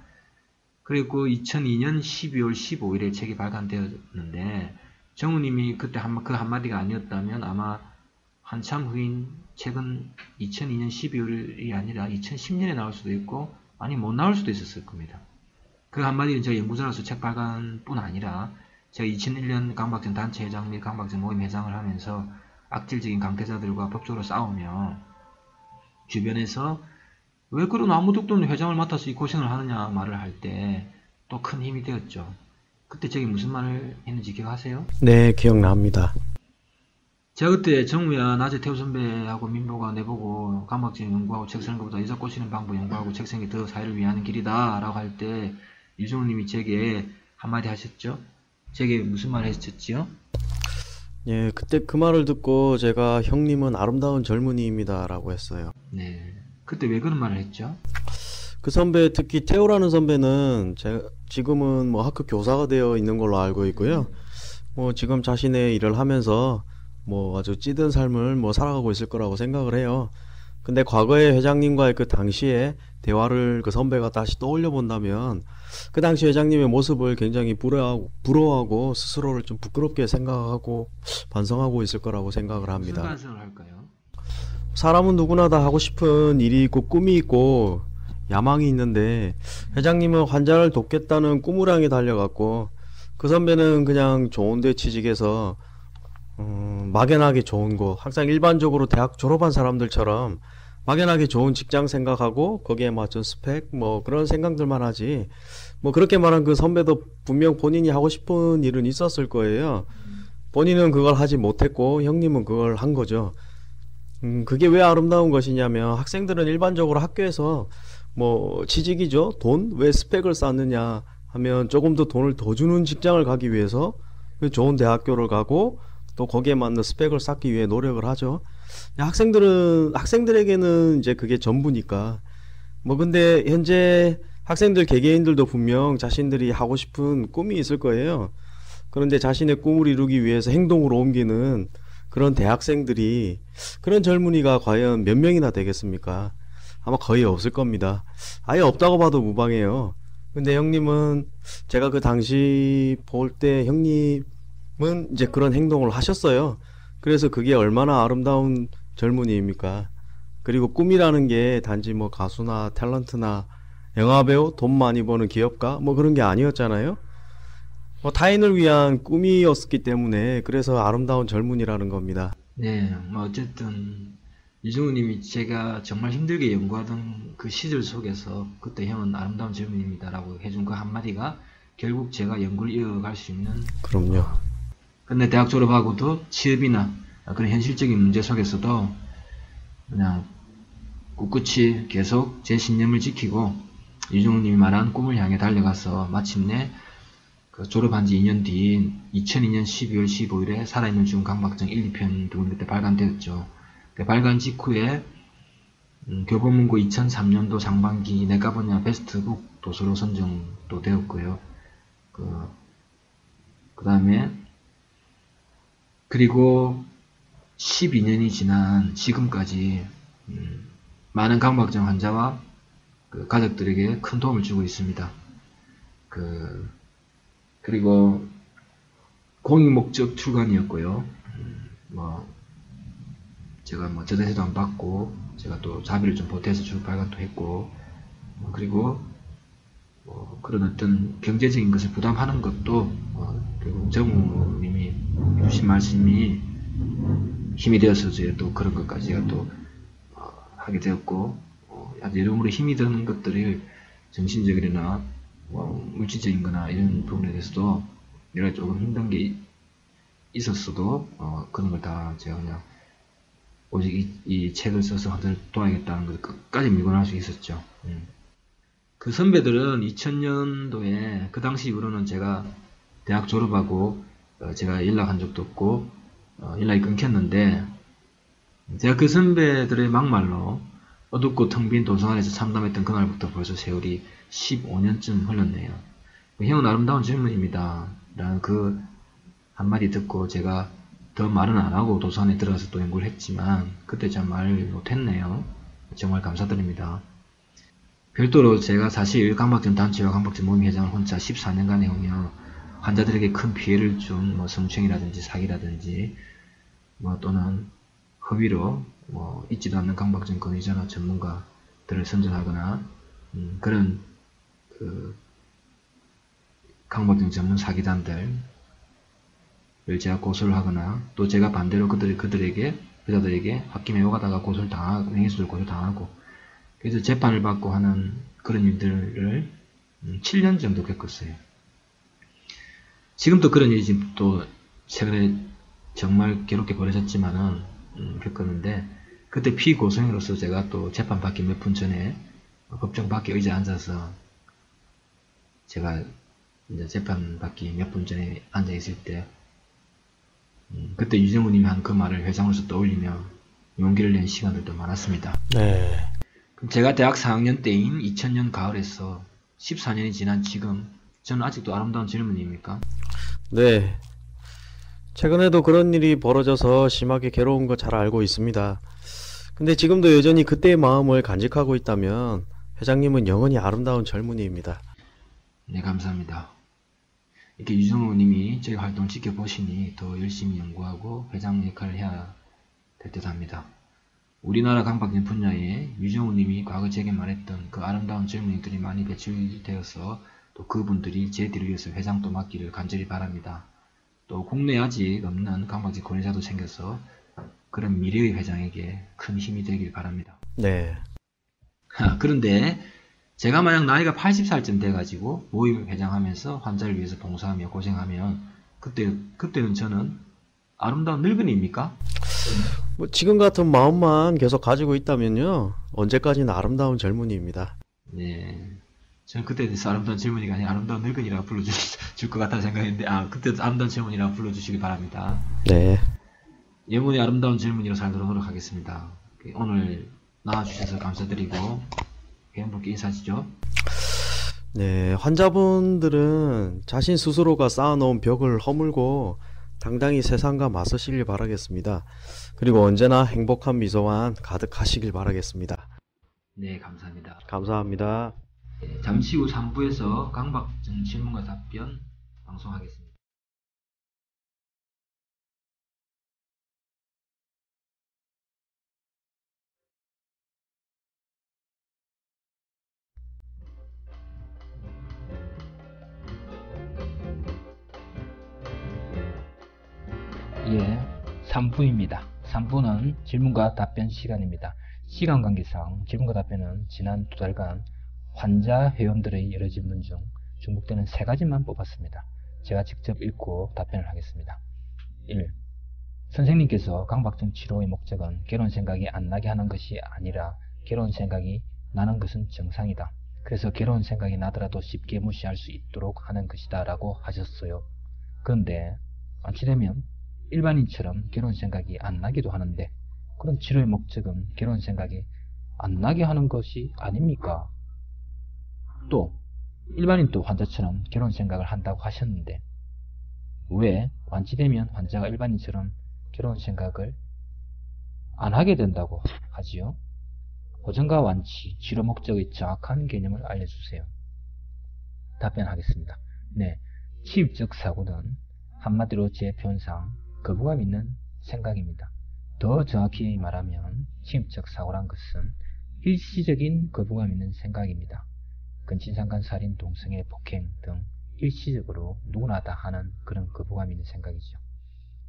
그리고 2002년 12월 15일에 책이 발간되었는데, 정우님이 그때 그 한마디가 아니었다면 아마 한참 후인 책은 2002년 12월이 아니라 2010년에 나올 수도 있고 아니 못 나올 수도 있었을 겁니다. 그 한마디는 제가 연구자로서 책 발간뿐 아니라 제가 2001년 강박증 단체 회장 및 강박증 모임 회장을 하면서 악질적인 강퇴자들과 법적으로 싸우며 주변에서 왜 그런 아무 덕도 없는 회장을 맡아서 이 고생을 하느냐 말을 할 때 또 큰 힘이 되었죠. 그때 제가 무슨 말을 했는지 기억하세요? 네, 기억납니다. 제가 그때 정우야, 낮에 태우 선배하고 민보가 내보고 강박증 연구하고 책 쓰는 것보다 여자 꼬시는 방법 연구하고 책 쓰는 게 더 사회를 위하는 길이다 라고 할 때 유정우님이 제게 한마디 하셨죠? 제게 무슨 말 하셨지요? 예, 그때 그 말을 듣고 제가 형님은 아름다운 젊은이입니다 라고 했어요. 네. 그때 왜 그런 말을 했죠? 그 선배, 특히 태호라는 선배는 지금은 뭐 학교 교사가 되어 있는 걸로 알고 있고요. 뭐 지금 자신의 일을 하면서 뭐 아주 찌든 삶을 뭐 살아가고 있을 거라고 생각을 해요. 근데 과거에 회장님과의 그 당시에 대화를 그 선배가 다시 떠올려 본다면 그 당시 회장님의 모습을 굉장히 부러워하고 스스로를 좀 부끄럽게 생각하고 반성하고 있을 거라고 생각을 무슨 합니다. 반성을 할까요? 사람은 누구나 다 하고 싶은 일이 있고 꿈이 있고 야망이 있는데 회장님은 환자를 돕겠다는 꿈을 향해 달려갔고 그 선배는 그냥 좋은 데 취직해서 막연하게 좋은 곳, 항상 일반적으로 대학 졸업한 사람들처럼 막연하게 좋은 직장 생각하고 거기에 맞춘 스펙 뭐 그런 생각들만 하지, 뭐 그렇게 말한 그 선배도 분명 본인이 하고 싶은 일은 있었을 거예요. 본인은 그걸 하지 못했고 형님은 그걸 한 거죠. 그게 왜 아름다운 것이냐면 학생들은 일반적으로 학교에서 뭐 취직이죠. 돈? 왜 스펙을 쌓느냐 하면 조금 더 돈을 더 주는 직장을 가기 위해서 좋은 대학교를 가고 또 거기에 맞는 스펙을 쌓기 위해 노력을 하죠. 학생들에게는 이제 그게 전부니까. 뭐 근데 현재 학생들 개개인들도 분명 자신들이 하고 싶은 꿈이 있을 거예요. 그런데 자신의 꿈을 이루기 위해서 행동으로 옮기는 그런 대학생들이, 그런 젊은이가 과연 몇 명이나 되겠습니까? 아마 거의 없을 겁니다. 아예 없다고 봐도 무방해요. 근데 형님은, 제가 그 당시 볼 때 형님은 이제 그런 행동을 하셨어요. 그래서 그게 얼마나 아름다운 젊은이입니까? 그리고 꿈이라는 게 단지 뭐 가수나 탤런트나 영화배우, 돈 많이 버는 기업가 뭐 그런 게 아니었잖아요. 뭐 타인을 위한 꿈이었기 때문에 그래서 아름다운 젊은이라는 겁니다. 네, 뭐 어쨌든 유정우님이 제가 정말 힘들게 연구하던 그 시절 속에서 그때 형은 아름다운 젊은이입니다라고 해준 그 한마디가 결국 제가 연구를 이어갈 수 있는. 그럼요. 근데 대학 졸업하고도 취업이나 그런 현실적인 문제 속에서도 그냥 꿋꿋이 계속 제 신념을 지키고 유정우님이 말한 꿈을 향해 달려가서 마침내 그 졸업한 지 2년 뒤인 2002년 12월 15일에 살아있는 중 강박증 1, 2편 두 권 그때 발간되었죠. 그 발간 직후에 교보문고 2003년도 상반기 내과 분야 베스트북 도서로 선정도 되었고요. 그 다음에 그리고 12년이 지난 지금까지 많은 강박증 환자와 그 가족들에게 큰 도움을 주고 있습니다. 그리고 공익 목적 출간이었고요. 뭐 제가 뭐 저자세도 안 받고 제가 또 자비를 좀 보태서 발간도 했고, 그리고 뭐 그런 어떤 경제적인 것을 부담하는 것도 결국 정우님이 주신 말씀이 힘이 되어서 제가 또 그런 것까지 제가 또 하게 되었고, 아주 여러모로 힘이 드는 것들을 정신적이나 물질적인 거나 이런 부분에 대해서도 내가 조금 힘든 게 있었어도 그런 걸 다 제가 그냥 오직 이 책을 써서 하들 도와야겠다는 걸 끝까지 밀고 나갈 수 있었죠. 그 선배들은 2000년도에 그 당시 이후로는 제가 대학 졸업하고 제가 연락한 적도 없고 연락이 끊겼는데, 제가 그 선배들의 막말로 어둡고 텅 빈 도서 안에서 참담했던 그날부터 벌써 세월이 15년쯤 흘렀네요. 형은 아름다운 젊은입니다 라는 그 한마디 듣고 제가 더 말은 안 하고 도서관에 들어가서 또 연구를 했지만 그때 참 말 못했네요. 정말 감사드립니다. 별도로 제가 사실 강박증 단체와 강박증 모임 회장을 혼자 14년간 해오며 환자들에게 큰 피해를 준 성추행이라든지 사기라든지 또는 허위로 있지도 않는 강박증 권위자나 전문가들을 선정하거나 그런 그 강박증 전문 사기단들을 제가 고소를 하거나 또 제가 반대로 그들에게 여자들에게 홧김에 오가다가 고소를 당하고 맹인수들 고소를 당하고 그래서 재판을 받고 하는 그런 일들을 7년 정도 겪었어요. 지금도 그런 일이 지금 또 최근에 정말 괴롭게 벌어졌지만은 겪었는데, 그때 피고소인으로서 제가 또 재판 받기 몇 분 전에 법정 밖에 의자에 앉아서 제가 이제 재판 받기 몇 분 전에 앉아 있을 때 그때 유정우님이 한 그 말을 회상으로서 떠올리며 용기를 낸 시간들도 많았습니다. 네. 그럼 제가 대학 4학년 때인 2000년 가을에서 14년이 지난 지금 저는 아직도 아름다운 젊은이입니까? 네. 최근에도 그런 일이 벌어져서 심하게 괴로운 거 잘 알고 있습니다. 근데 지금도 여전히 그때의 마음을 간직하고 있다면 회장님은 영원히 아름다운 젊은이입니다. 네, 감사합니다. 이렇게 유정우님이 저희 활동을 지켜보시니 더 열심히 연구하고 회장 역할을 해야 될 듯 합니다. 우리나라 강박증 분야에 유정우님이 과거 제게 말했던 그 아름다운 젊은이들이 많이 배출되어서 또 그분들이 제 뒤를 이어서 회장도 맡기를 간절히 바랍니다. 또 국내에 아직 없는 강박증 권위자도 생겨서 그런 미래의 회장에게 큰 힘이 되길 바랍니다. 네. 그런데 제가 만약 나이가 80살쯤 돼가지고 모임 회장하면서 환자를 위해서 봉사하며 고생하면 그때는 저는 아름다운 늙은이입니까? 지금 같은 마음만 계속 가지고 있다면요, 언제까지나 아름다운 젊은이입니다. 네, 저는 그때 대해서 아름다운 젊은이가 아니라 아름다운 늙은이라고 불러줄 것 같다는 생각했는데 그때도 아름다운 젊은이라고 불러주시기 바랍니다. 네. 영원히 아름다운 젊은이로 살도록 노력하겠습니다. 오늘 나와주셔서 감사드리고 회원분께 인사하시죠. 네, 환자분들은 자신 스스로가 쌓아놓은 벽을 허물고 당당히 세상과 맞서시길 바라겠습니다. 그리고 언제나 행복한 미소만 가득하시길 바라겠습니다. 네, 감사합니다. 감사합니다. 네, 잠시 후 3부에서 강박증 질문과 답변 방송하겠습니다. 예, 3부입니다. 3부는 질문과 답변 시간입니다. 시간 관계상 질문과 답변은 지난 2달간 환자 회원들의 여러 질문 중 중복되는 3가지만 뽑았습니다. 제가 직접 읽고 답변을 하겠습니다. 1. 선생님께서 강박증 치료의 목적은 결혼 생각이 안 나게 하는 것이 아니라 결혼 생각이 나는 것은 정상이다. 그래서 결혼 생각이 나더라도 쉽게 무시할 수 있도록 하는 것이다 라고 하셨어요. 그런데 완치되면 일반인처럼 결혼 생각이 안 나기도 하는데 그런 치료의 목적은 결혼 생각이 안 나게 하는 것이 아닙니까? 또 일반인도 환자처럼 결혼 생각을 한다고 하셨는데 왜 완치되면 환자가 일반인처럼 결혼 생각을 안 하게 된다고 하지요? 보정과 완치, 치료 목적의 정확한 개념을 알려주세요. 답변하겠습니다. 네, 치유적 사고는 한마디로 제 표현상 거부감 있는 생각입니다. 더 정확히 말하면 치유적 사고란 것은 일시적인 거부감 있는 생각입니다. 근친상간 살인, 동성애, 폭행 등 일시적으로 누구나 다 하는 그런 거부감 있는 생각이죠.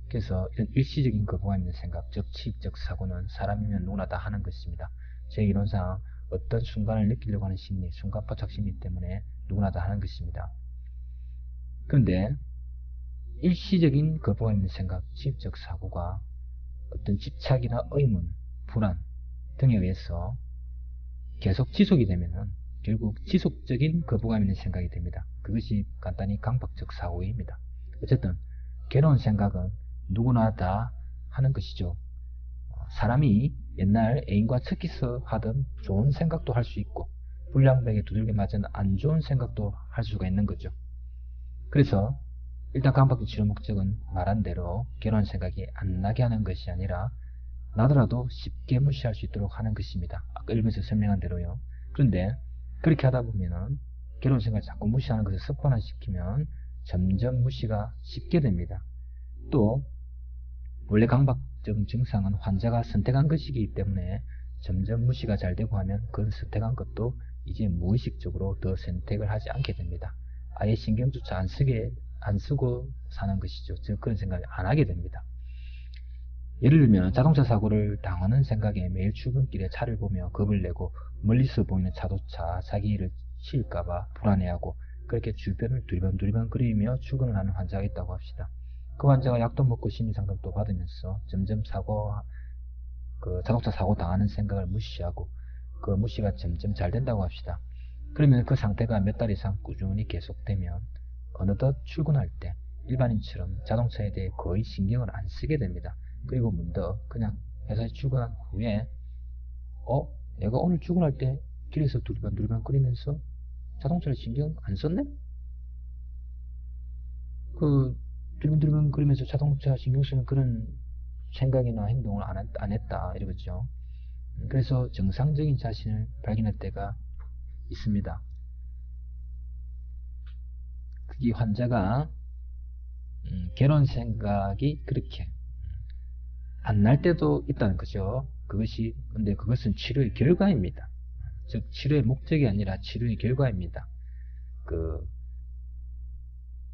그래서 이런 일시적인 거부감 있는 생각, 즉 치입적 사고는 사람이면 누구나 다 하는 것입니다. 제 이론상 어떤 순간을 느끼려고 하는 심리, 순간포착 심리 때문에 누구나 다 하는 것입니다. 그런데 일시적인 거부감 있는 생각, 치입적 사고가 어떤 집착이나 의문, 불안 등에 의해서 계속 지속이 되면은 결국 지속적인 거부감 있는 생각이 됩니다. 그것이 간단히 강박적 사고입니다. 어쨌든 괴로운 생각은 누구나 다 하는 것이죠. 사람이 옛날 애인과 첫 키스 하던 좋은 생각도 할 수 있고 불량백에 두들겨 맞은 안 좋은 생각도 할 수가 있는 거죠. 그래서 일단 강박적 치료 목적은 말한 대로 괴로운 생각이 안 나게 하는 것이 아니라 나더라도 쉽게 무시할 수 있도록 하는 것입니다. 아까 1번에서 설명한 대로요. 그런데 그렇게 하다 보면은 괴로운 생각을 자꾸 무시하는 것을 습관화시키면 점점 무시가 쉽게 됩니다. 또 원래 강박증 증상은 환자가 선택한 것이기 때문에 점점 무시가 잘 되고 하면 그 선택한 것도 이제 무의식적으로 더 선택을 하지 않게 됩니다. 아예 신경조차 안 쓰고 사는 것이죠. 즉 그런 생각을 안 하게 됩니다. 예를 들면 자동차 사고를 당하는 생각에 매일 출근길에 차를 보며 겁을 내고 멀리서 보이는 차도차 자기를 치일까봐 불안해하고 그렇게 주변을 두리번 그리며 출근을 하는 환자가 있다고 합시다. 그 환자가 약도 먹고 심리상담도 받으면서 점점 자동차 사고 당하는 생각을 무시하고 그 무시가 점점 잘 된다고 합시다. 그러면 그 상태가 몇 달 이상 꾸준히 계속되면 어느덧 출근할 때 일반인처럼 자동차에 대해 거의 신경을 안 쓰게 됩니다. 그리고 문득 그냥 회사에 출근한 후에 내가 오늘 출근할 때 길에서 두리번 거리면서 자동차를 신경 안 썼네? 두리번 거리면서 자동차 신경 쓰는 그런 생각이나 행동을 안 했다 이러겠죠. 그래서 정상적인 자신을 발견할 때가 있습니다. 그게 환자가 괴로운 생각이 그렇게 안 날 때도 있다는 거죠. 근데 그것은 치료의 결과입니다. 즉 치료의 목적이 아니라 치료의 결과입니다.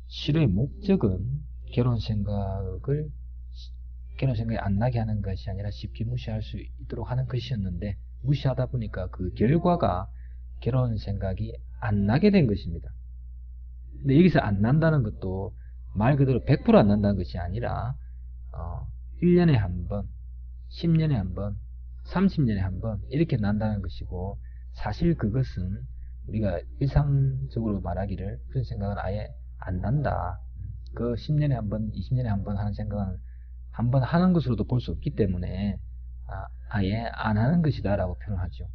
치료의 목적은 괴로운 생각이 안 나게 하는 것이 아니라 쉽게 무시할 수 있도록 하는 것이었는데 무시하다 보니까 그 결과가 괴로운 생각이 안 나게 된 것입니다. 근데 여기서 안 난다는 것도 말 그대로 100% 안 난다는 것이 아니라 1년에 한 번, 10년에 한 번, 30년에 한 번 이렇게 난다는 것이고 사실 그것은 우리가 일상적으로 말하기를 그런 생각은 아예 안 난다. 그 10년에 한 번, 20년에 한 번 하는 생각은 한 번 하는 것으로도 볼 수 없기 때문에 아예 안 하는 것이다 라고 표현하죠.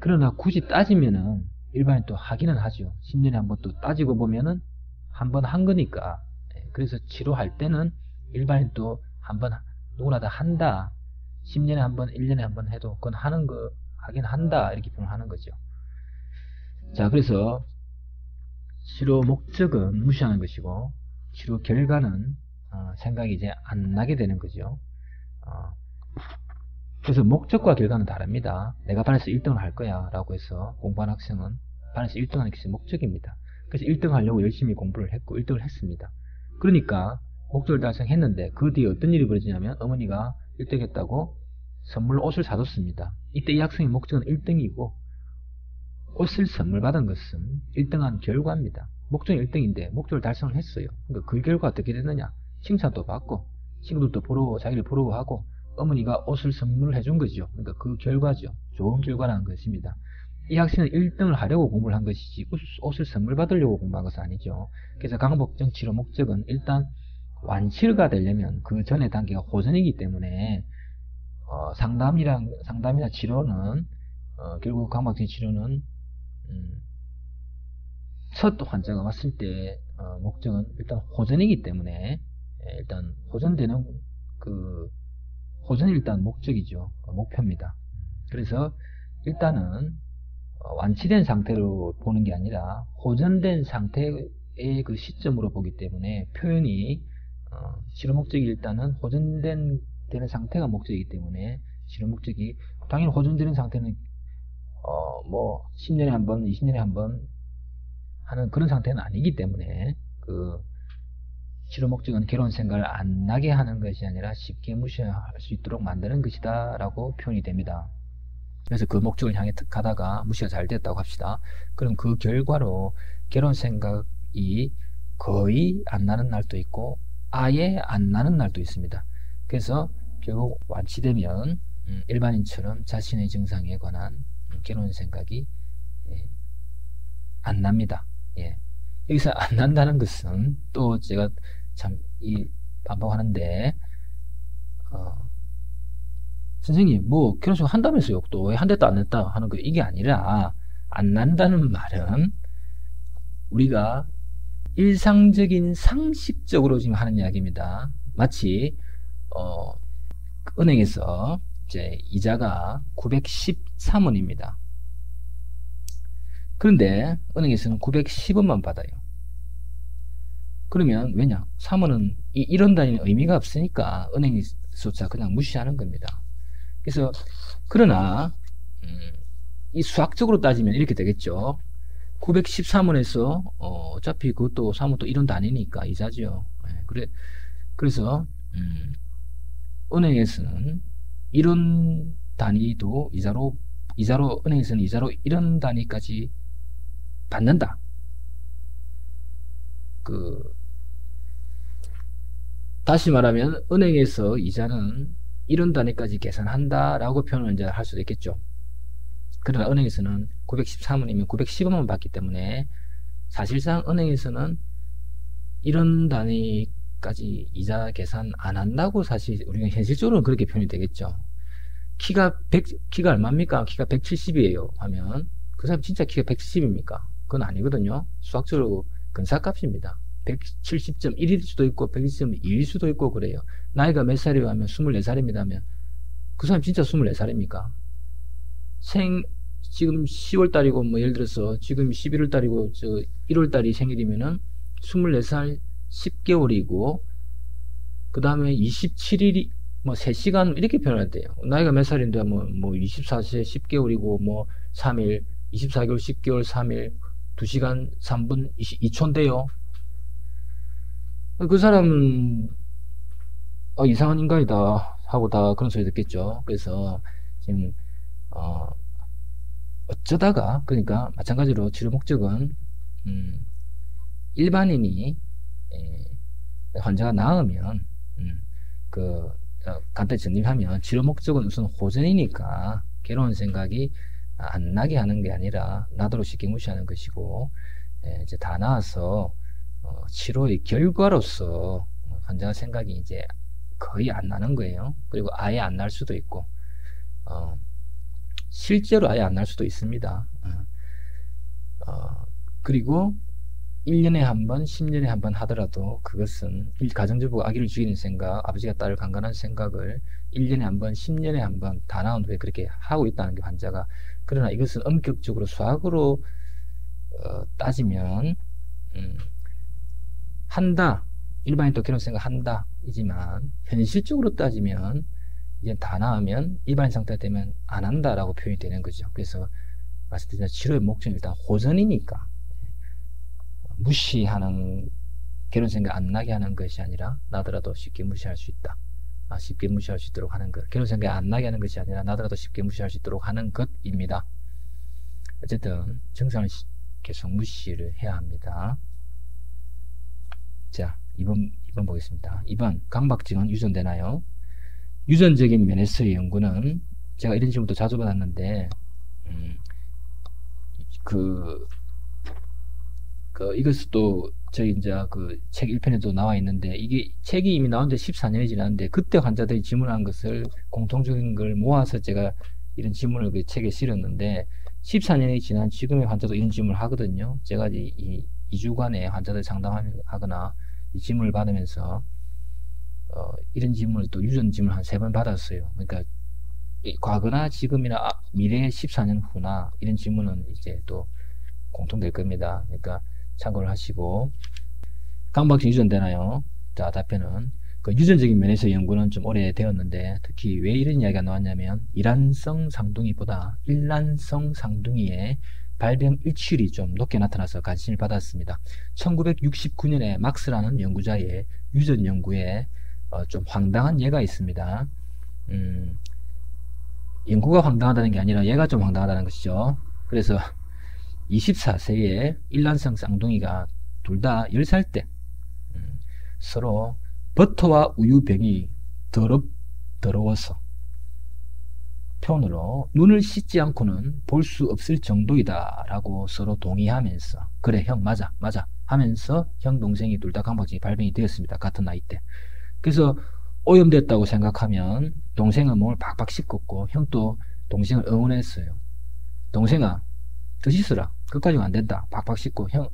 그러나 굳이 따지면은 일반인 또 하기는 하죠. 10년에 한 번 또 따지고 보면은 한 번 한 거니까. 그래서 치료할 때는 일반인 또 한 번 누구나 다 한다. 10년에 한 번, 1년에 한 번 해도 그건 하긴 한다. 이렇게 표현하는 거죠. 자, 그래서 치료 목적은 무시하는 것이고 치료 결과는 생각이 이제 안 나게 되는 거죠. 그래서 목적과 결과는 다릅니다. 내가 반에서 1등을 할 거야 라고 해서 공부한 학생은 반에서 1등 하는 것이 목적입니다. 그래서 1등 하려고 열심히 공부를 했고 1등을 했습니다. 그러니까 목적을 달성했는데 그 뒤에 어떤 일이 벌어지냐면 어머니가 1등 했다고 선물로 옷을 사줬습니다. 이때 이 학생의 목적은 1등이고 옷을 선물 받은 것은 1등한 결과입니다. 목적은 1등인데 목적을 달성을 했어요. 그러니까 그 결과 어떻게 됐느냐? 칭찬도 받고 친구들도 자기를 부러워하고 어머니가 옷을 선물을 해준 거죠. 그러니까 그 결과죠. 좋은 결과라는 것입니다. 이 학생은 1등을 하려고 공부를 한 것이지 옷을 선물 받으려고 공부한 것은 아니죠. 그래서 강박증 치료 목적은 일단 완치가 되려면 그 전의 단계가 호전이기 때문에 상담이나 치료는 결국 강박증 치료는 첫 환자가 왔을 때 목적은 일단 호전이기 때문에 일단 호전되는 호전이 일단 목적이죠. 목표입니다. 그래서 일단은 완치된 상태로 보는 게 아니라 호전된 상태의 그 시점으로 보기 때문에 표현이 치료 목적이 일단은 호전되는 상태가 목적이기 때문에 치료 목적이 당연히 호전되는 상태는 10년에 한 번, 20년에 한 번 하는 그런 상태는 아니기 때문에 치료 목적은 괴로운 생각을 안 나게 하는 것이 아니라 쉽게 무시할 수 있도록 만드는 것이다 라고 표현이 됩니다. 그래서 그 목적을 향해 가다가 무시가 잘 됐다고 합시다. 그럼 그 결과로 괴로운 생각이 거의 안 나는 날도 있고 아예 안 나는 날도 있습니다. 그래서 결국 완치되면 일반인처럼 자신의 증상에 관한 괴로운 생각이 안 납니다. 여기서 안 난다는 것은 또 제가 참 반복하는데 선생님 뭐 괴로운 생각 한다면서요. 또 왜 한 대도 안 냈다 하는 거 이게 아니라 안 난다는 말은 우리가 일상적인 상식적으로 지금 하는 이야기입니다. 마치 은행에서 이제 이자가 913원입니다. 그런데 은행에서는 910원만 받아요. 그러면 왜냐? 3원은 이런 단위는 의미가 없으니까 은행에서조차 그냥 무시하는 겁니다. 그래서 그러나 이 수학적으로 따지면 이렇게 되겠죠. 913원에서 어차피 그것도 3원 또 이런 단위니까 이자죠. 그래서 은행에서는 이런 단위도 이자로 은행에서는 이자로 이런 단위까지 받는다. 다시 말하면 은행에서 이자는 이런 단위까지 계산한다라고 표현을 이제 할 수도 있겠죠. 그러나 은행에서는 913원이면 910원만 받기 때문에 사실상 은행에서는 이런 단위까지 이자 계산 안 한다고 사실 우리가 현실적으로는 그렇게 표현이 되겠죠. 키가 얼마입니까? 키가 170이에요 하면 그 사람 진짜 키가 170입니까? 그건 아니거든요. 수학적으로 근사값입니다. 170.1일 수도 있고 120.2일 수도 있고 그래요. 나이가 몇 살이요 하면 24살입니다 하면 그 사람 진짜 24살입니까? 지금 10월달이고 뭐 예를 들어서 지금 11월달이고 1월달이 생일이면은 24살 10개월이고 그 다음에 27일이 뭐 3시간 이렇게 표현할 때요. 나이가 몇 살인데 뭐 24세 10개월이고 뭐 3일 24개월 10개월 3일 2시간 3분 2초인데요. 그 사람은 이상한 인간이다 하고 다 그런 소리 듣겠죠. 그래서 지금 어쩌다가 그러니까 마찬가지로 치료 목적은 일반인이 환자가 나으면 간단히 정리하면 치료 목적은 우선 호전이니까 괴로운 생각이 안 나게 하는 게 아니라 나도록 쉽게 무시하는 것이고 이제 다 나아서 치료의 결과로서 환자 생각이 이제 거의 안 나는 거예요. 그리고 아예 안 날 수도 있고 실제로 아예 안 날 수도 있습니다. 그리고 1년에 한 번, 10년에 한 번 하더라도 그것은 가정주부가 아기를 죽이는 생각, 아버지가 딸을 강간하는 생각을 1년에 한 번, 10년에 한 번 다 나온 후에 그렇게 하고 있다는 게 환자가. 그러나 이것은 엄격적으로 수학으로 따지면 한다. 일반인도 그런 생각 한다. 이지만 현실적으로 따지면 이제 다 나으면 일반인 상태가 되면 안 한다라고 표현이 되는 거죠. 그래서 말씀드린 치료의 목적은 일단 호전이니까 무시하는 그런 생각 안 나게 하는 것이 아니라 나더라도 쉽게 무시할 수 있다. 쉽게 무시할 수 있도록 하는 것. 그런 생각 안 나게 하는 것이 아니라 나더라도 쉽게 무시할 수 있도록 하는 것입니다. 어쨌든 증상을 계속 무시를 해야 합니다. 자, 2번 보겠습니다. 2번 강박증은 유전되나요? 유전적인 면에서의 연구는 제가 이런 질문도 자주 받았는데 이것도 저희 이제 그 책 1편에도 나와 있는데 이게 책이 이미 나온 지 14년이 지났는데 그때 환자들이 질문한 것을 공통적인 걸 모아서 제가 이런 질문을 그 책에 실었는데 14년이 지난 지금의 환자도 이런 질문을 하거든요. 제가 이 2주간에 환자들 상담하거나 이 질문을 받으면서 이런 질문을 또 유전 질문을 한 3번 받았어요. 그러니까 과거나 지금이나 미래의 14년 후나 이런 질문은 이제 또 공통될 겁니다. 그러니까 참고를 하시고. 강박증 유전되나요? 자, 답변은 그 유전적인 면에서 연구는 좀 오래되었는데 특히 왜 이런 이야기가 나왔냐면 일란성 상둥이보다 일란성 상둥이의 발병 일치율이 좀 높게 나타나서 관심을 받았습니다. 1969년에 막스라는 연구자의 유전 연구에 좀 황당한 예가 있습니다. 연구가 황당하다는 게 아니라 얘가 좀 황당하다는 것이죠. 그래서 24세의 일란성 쌍둥이가 둘 다 10살 때 서로 버터와 우유병이 더러워서 표현으로 눈을 씻지 않고는 볼 수 없을 정도이다 라고 서로 동의하면서 그래 형 맞아 하면서 형 동생이 둘 다 강박증이 발병이 되었습니다. 같은 나이 때. 그래서 오염됐다고 생각하면 동생은 몸을 박박 씻었고 형도 동생을 응원했어요. 동생아 더 씻으라. 그까지는 안 된다. 박박 씻고 형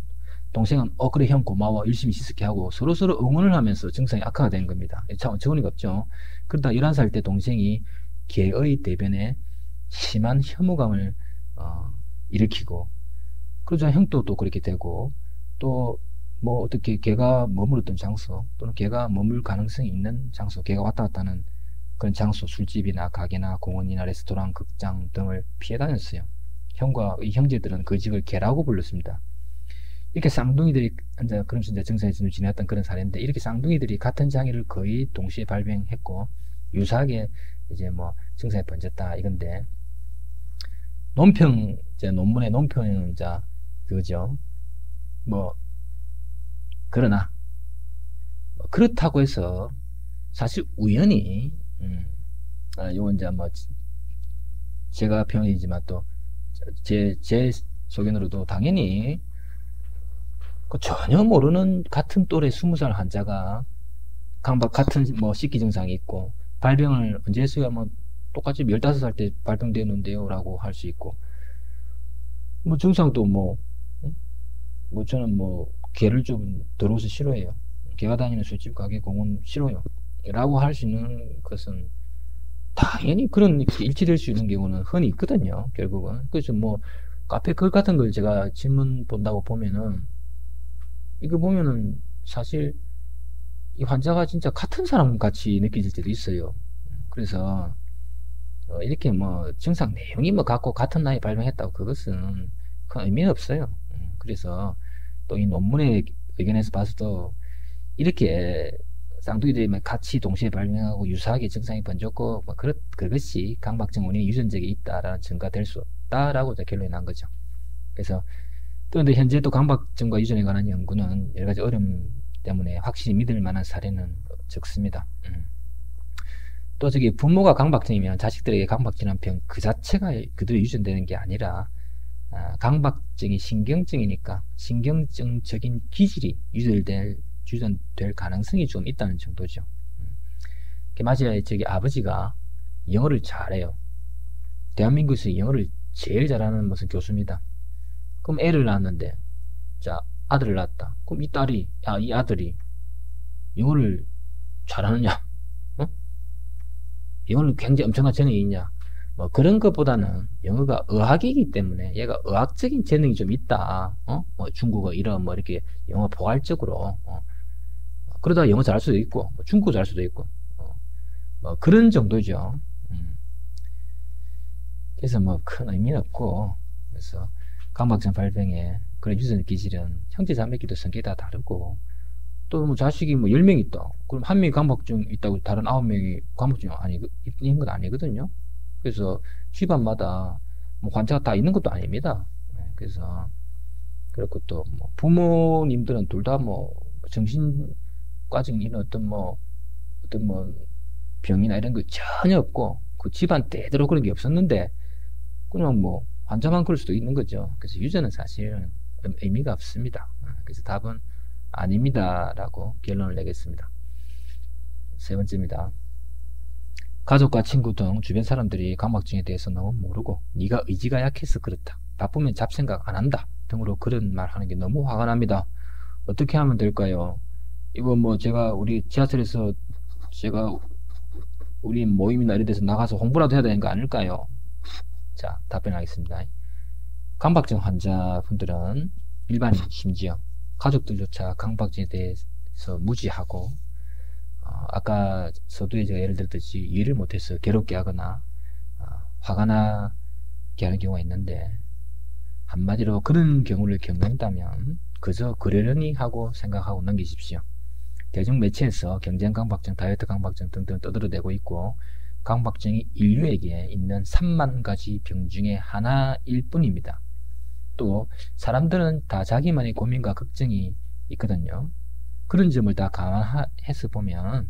동생은 그래 형 고마워 열심히 씻을게 하고 서로서로 응원을 하면서 증상이 악화가 된 겁니다. 참 어처구니가 없죠. 그러다 11살 때 동생이 개의 대변에 심한 혐오감을 일으키고 그러자 형도 또 그렇게 되고 또 뭐 어떻게 개가 머물었던 장소 또는 개가 머물 가능성이 있는 장소, 개가 왔다 갔다 하는 그런 장소, 술집이나 가게나 공원이나 레스토랑, 극장 등을 피해 다녔어요. 형과 이 형제들은 그 집을 개라고 불렀습니다. 이렇게 쌍둥이들이 그러면서 이제 증상이 좀 지났던 그런 사례인데 이렇게 쌍둥이들이 같은 장애를 거의 동시에 발병했고 유사하게 이제 뭐 증상이 번졌다 이건데 논평 이제 논문의 논평은 이제 그거죠. 뭐 그러나 그렇다고 해서 사실 우연히 요건 이제 뭐 제가 표현이지만 또 제 소견으로도 당연히 전혀 모르는 같은 또래 20살 환자가 같은 뭐 식기 증상이 있고 발병을 언제 했어요? 뭐 똑같이 15살 때 발병되는데요 라고 할 수 있고 뭐 증상도 뭐 저는 뭐 개를 좀 더러워서 싫어해요. 개가 다니는 술집 가게 공원 싫어요 라고 할 수 있는 것은 당연히 그런 일치될 수 있는 경우는 흔히 있거든요. 결국은. 그래서 뭐 카페 글 같은 걸 제가 질문 본다고 보면은 이거 보면은 사실 이 환자가 진짜 같은 사람 같이 느껴질 때도 있어요. 그래서 이렇게 뭐 증상 내용이 뭐 같고 같은 나이에 발병했다고 그것은 큰 의미는 없어요. 그래서 또 이 논문의 의견에서 봐서도 이렇게 쌍둥이들이 같이 동시에 발병하고 유사하게 증상이 번졌고 뭐 그것이 강박증 원인이 유전적이 있다라는 증거가 될 수 없다라고 결론이 난 거죠. 그래서 또 근데 현재 또 강박증과 유전에 관한 연구는 여러 가지 어려움 때문에 확실히 믿을 만한 사례는 적습니다. 또 부모가 강박증이면 자식들에게 강박증이라는 병 그 자체가 그대로 유전되는 게 아니라 강박증이 신경증이니까 신경증적인 기질이 유전될 가능성이 좀 있다는 정도죠. 맞아요. 아버지가 영어를 잘해요. 대한민국에서 영어를 제일 잘하는 무슨 교수입니다. 그럼 애를 낳았는데 자 아들을 낳았다. 그럼 이 아들이 영어를 잘하느냐? 영어를 굉장히 엄청난 재능이 있냐? 뭐 그런 것보다는 영어가 의학이기 때문에 얘가 의학적인 재능이 좀 있다. 뭐 중국어 이런 뭐 이렇게 영어 포괄적으로 그러다 영어 잘할 수도 있고 뭐 중국어 잘할 수도 있고 뭐 그런 정도죠. 그래서 뭐 큰 의미는 없고 그래서 강박증 발병에 그런 유전 기질은 형제 자매끼리도 성격이 다 다르고 또 뭐 자식이 뭐 10명 있다. 그럼 한 명이 강박증 있다고 다른 9명이 강박증이 있는 건 아니거든요. 그래서 집안마다 뭐 환자가 다 있는 것도 아닙니다. 그래서 그렇고 또 뭐 부모님들은 둘 다 뭐 정신과적인 어떤 병이나 이런 거 전혀 없고 그 집안 대대로 그런 게 없었는데 그냥 뭐 환자만 그럴 수도 있는 거죠. 그래서 유전은 사실 의미가 없습니다. 그래서 답은 아닙니다 라고 결론을 내겠습니다. 세 번째입니다. 가족과 친구 등 주변 사람들이 강박증에 대해서 너무 모르고 네가 의지가 약해서 그렇다. 바쁘면 잡생각 안 한다 등으로 그런 말 하는 게 너무 화가 납니다. 어떻게 하면 될까요? 이거 뭐 제가 우리 지하철에서 우리 모임이나 이런 데서 나가서 홍보라도 해야 되는 거 아닐까요? 자, 답변하겠습니다. 강박증 환자분들은 일반인 심지어 가족들조차 강박증에 대해서 무지하고 아까 서두에 제가 예를 들었듯이 일을 못해서 괴롭게 하거나 화가 나게 하는 경우가 있는데 한마디로 그런 경우를 겪는다면 그저 그러려니 하고 생각하고 넘기십시오. 대중 매체에서 경쟁 강박증, 다이어트 강박증 등등 떠들어대고 있고 강박증이 인류에게 있는 3만 가지 병 중에 하나일 뿐입니다. 또 사람들은 다 자기만의 고민과 걱정이 있거든요. 그런 점을 다 감안해서 보면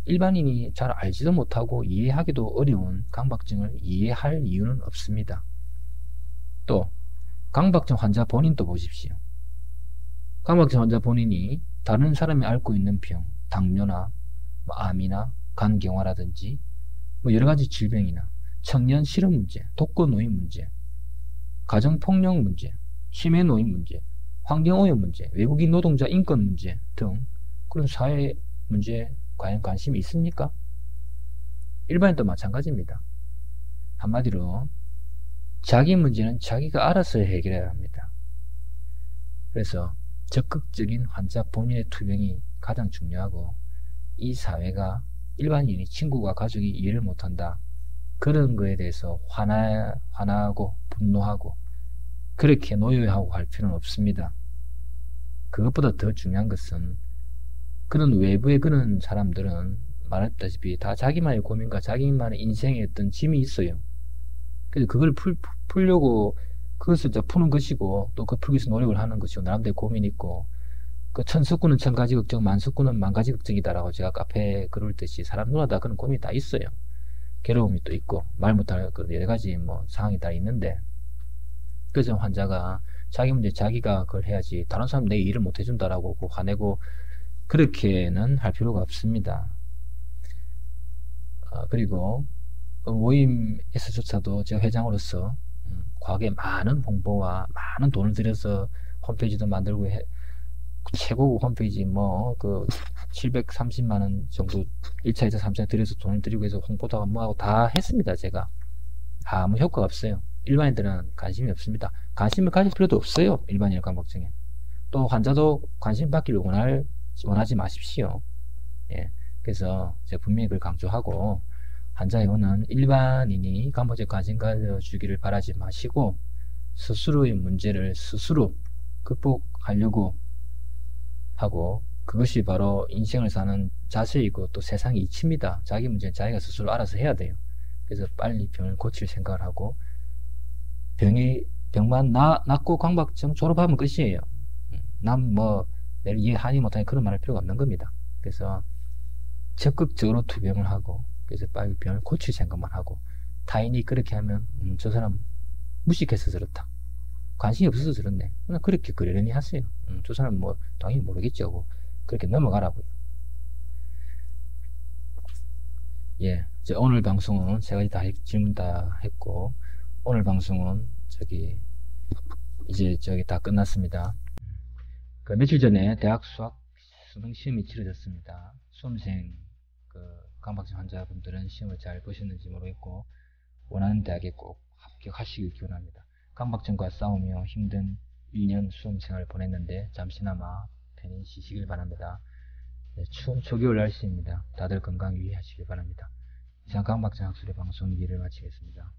일반인이 잘 알지도 못하고 이해하기도 어려운 강박증을 이해할 이유는 없습니다. 또 강박증 환자 본인도 보십시오. 강박증 환자 본인이 다른 사람이 앓고 있는 병, 당뇨나 암이나 간경화라든지 여러가지 질병이나 청년 실업 문제, 독거노인 문제, 가정폭력 문제, 치매 노인 문제, 환경오염 문제, 외국인 노동자 인권 문제 등 그런 사회 문제에 과연 관심이 있습니까? 일반인도 마찬가지입니다. 한마디로 자기 문제는 자기가 알아서 해결해야 합니다. 그래서 적극적인 환자 본인의 투병이 가장 중요하고 이 사회가 일반인이 친구가 가족이 이해를 못한다. 그런 거에 대해서 화나고 분노하고 그렇게 노여워하고 할 필요는 없습니다. 그것보다 더 중요한 것은 그런 외부의 그런 사람들은 말했다시피 다 자기만의 고민과 자기만의 인생의 어떤 짐이 있어요. 그래서 그걸 풀려고 그것을 푸는 것이고 또 그 풀기 위해서 노력을 하는 것이고 나름대로 고민이 있고 그 천석구는 천가지 걱정 만석구는 만가지 걱정이다라고 제가 카페에 글을 듯이 사람 누나다 그런 고민이 다 있어요. 괴로움이 또 있고 말 못할 여러 가지 상황이 다 있는데 그래서 환자가 자기 문제 자기가 그걸 해야지 다른 사람 내 일을 못 해준다라고 화내고 그렇게는 할 필요가 없습니다. 그리고 모임에서조차도 제가 회장으로서 과거에 많은 홍보와 많은 돈을 들여서 홈페이지도 만들고 최고급 홈페이지 730만원 정도 1차, 2차, 3차 들여서 돈을 들이고 해서 홍보도 하고 다 했습니다. 제가 아무 효과가 없어요. 일반인들은 관심이 없습니다. 관심을 가질 필요도 없어요. 일반인 강박증에. 또 환자도 관심 받기를 원하지 마십시오. 예. 그래서 제가 분명히 그걸 강조하고 환자의 원은 일반인이 강박증에 관심 가져주기를 바라지 마시고 스스로의 문제를 스스로 극복하려고 하고 그것이 바로 인생을 사는 자세이고 또 세상의 이치입니다. 자기 문제는 자기가 스스로 알아서 해야 돼요. 그래서 빨리 병을 고칠 생각을 하고 병만 낫고 강박증 졸업하면 끝이에요. 남 내가 이해하지 못하니 그런 말 할 필요가 없는 겁니다. 그래서 적극적으로 투병을 하고 그래서 빨리 병을 고칠 생각만 하고 타인이 그렇게 하면 저 사람 무식해서 저렇다. 관심이 없어서 저렇네. 그냥 그렇게 그러려니 하세요. 저 사람 당연히 모르겠죠. 그렇게 넘어가라고요. 예, 오늘 방송은 세 가지 다 질문 다 했고 오늘 방송은 이제 다 끝났습니다. 며칠 전에 대학 수학 수능 시험이 치러졌습니다. 수험생 강박증 환자분들은 시험을 잘 보셨는지 모르겠고 원하는 대학에 꼭 합격하시길 기원합니다. 강박증과 싸우며 힘든 1년 수험생활을 보냈는데 잠시나마 편히 쉬시길 바랍니다. 추운 초겨울 날씨입니다. 다들 건강 유의하시길 바랍니다. 이상 강박증 학술의 방송 2를 마치겠습니다.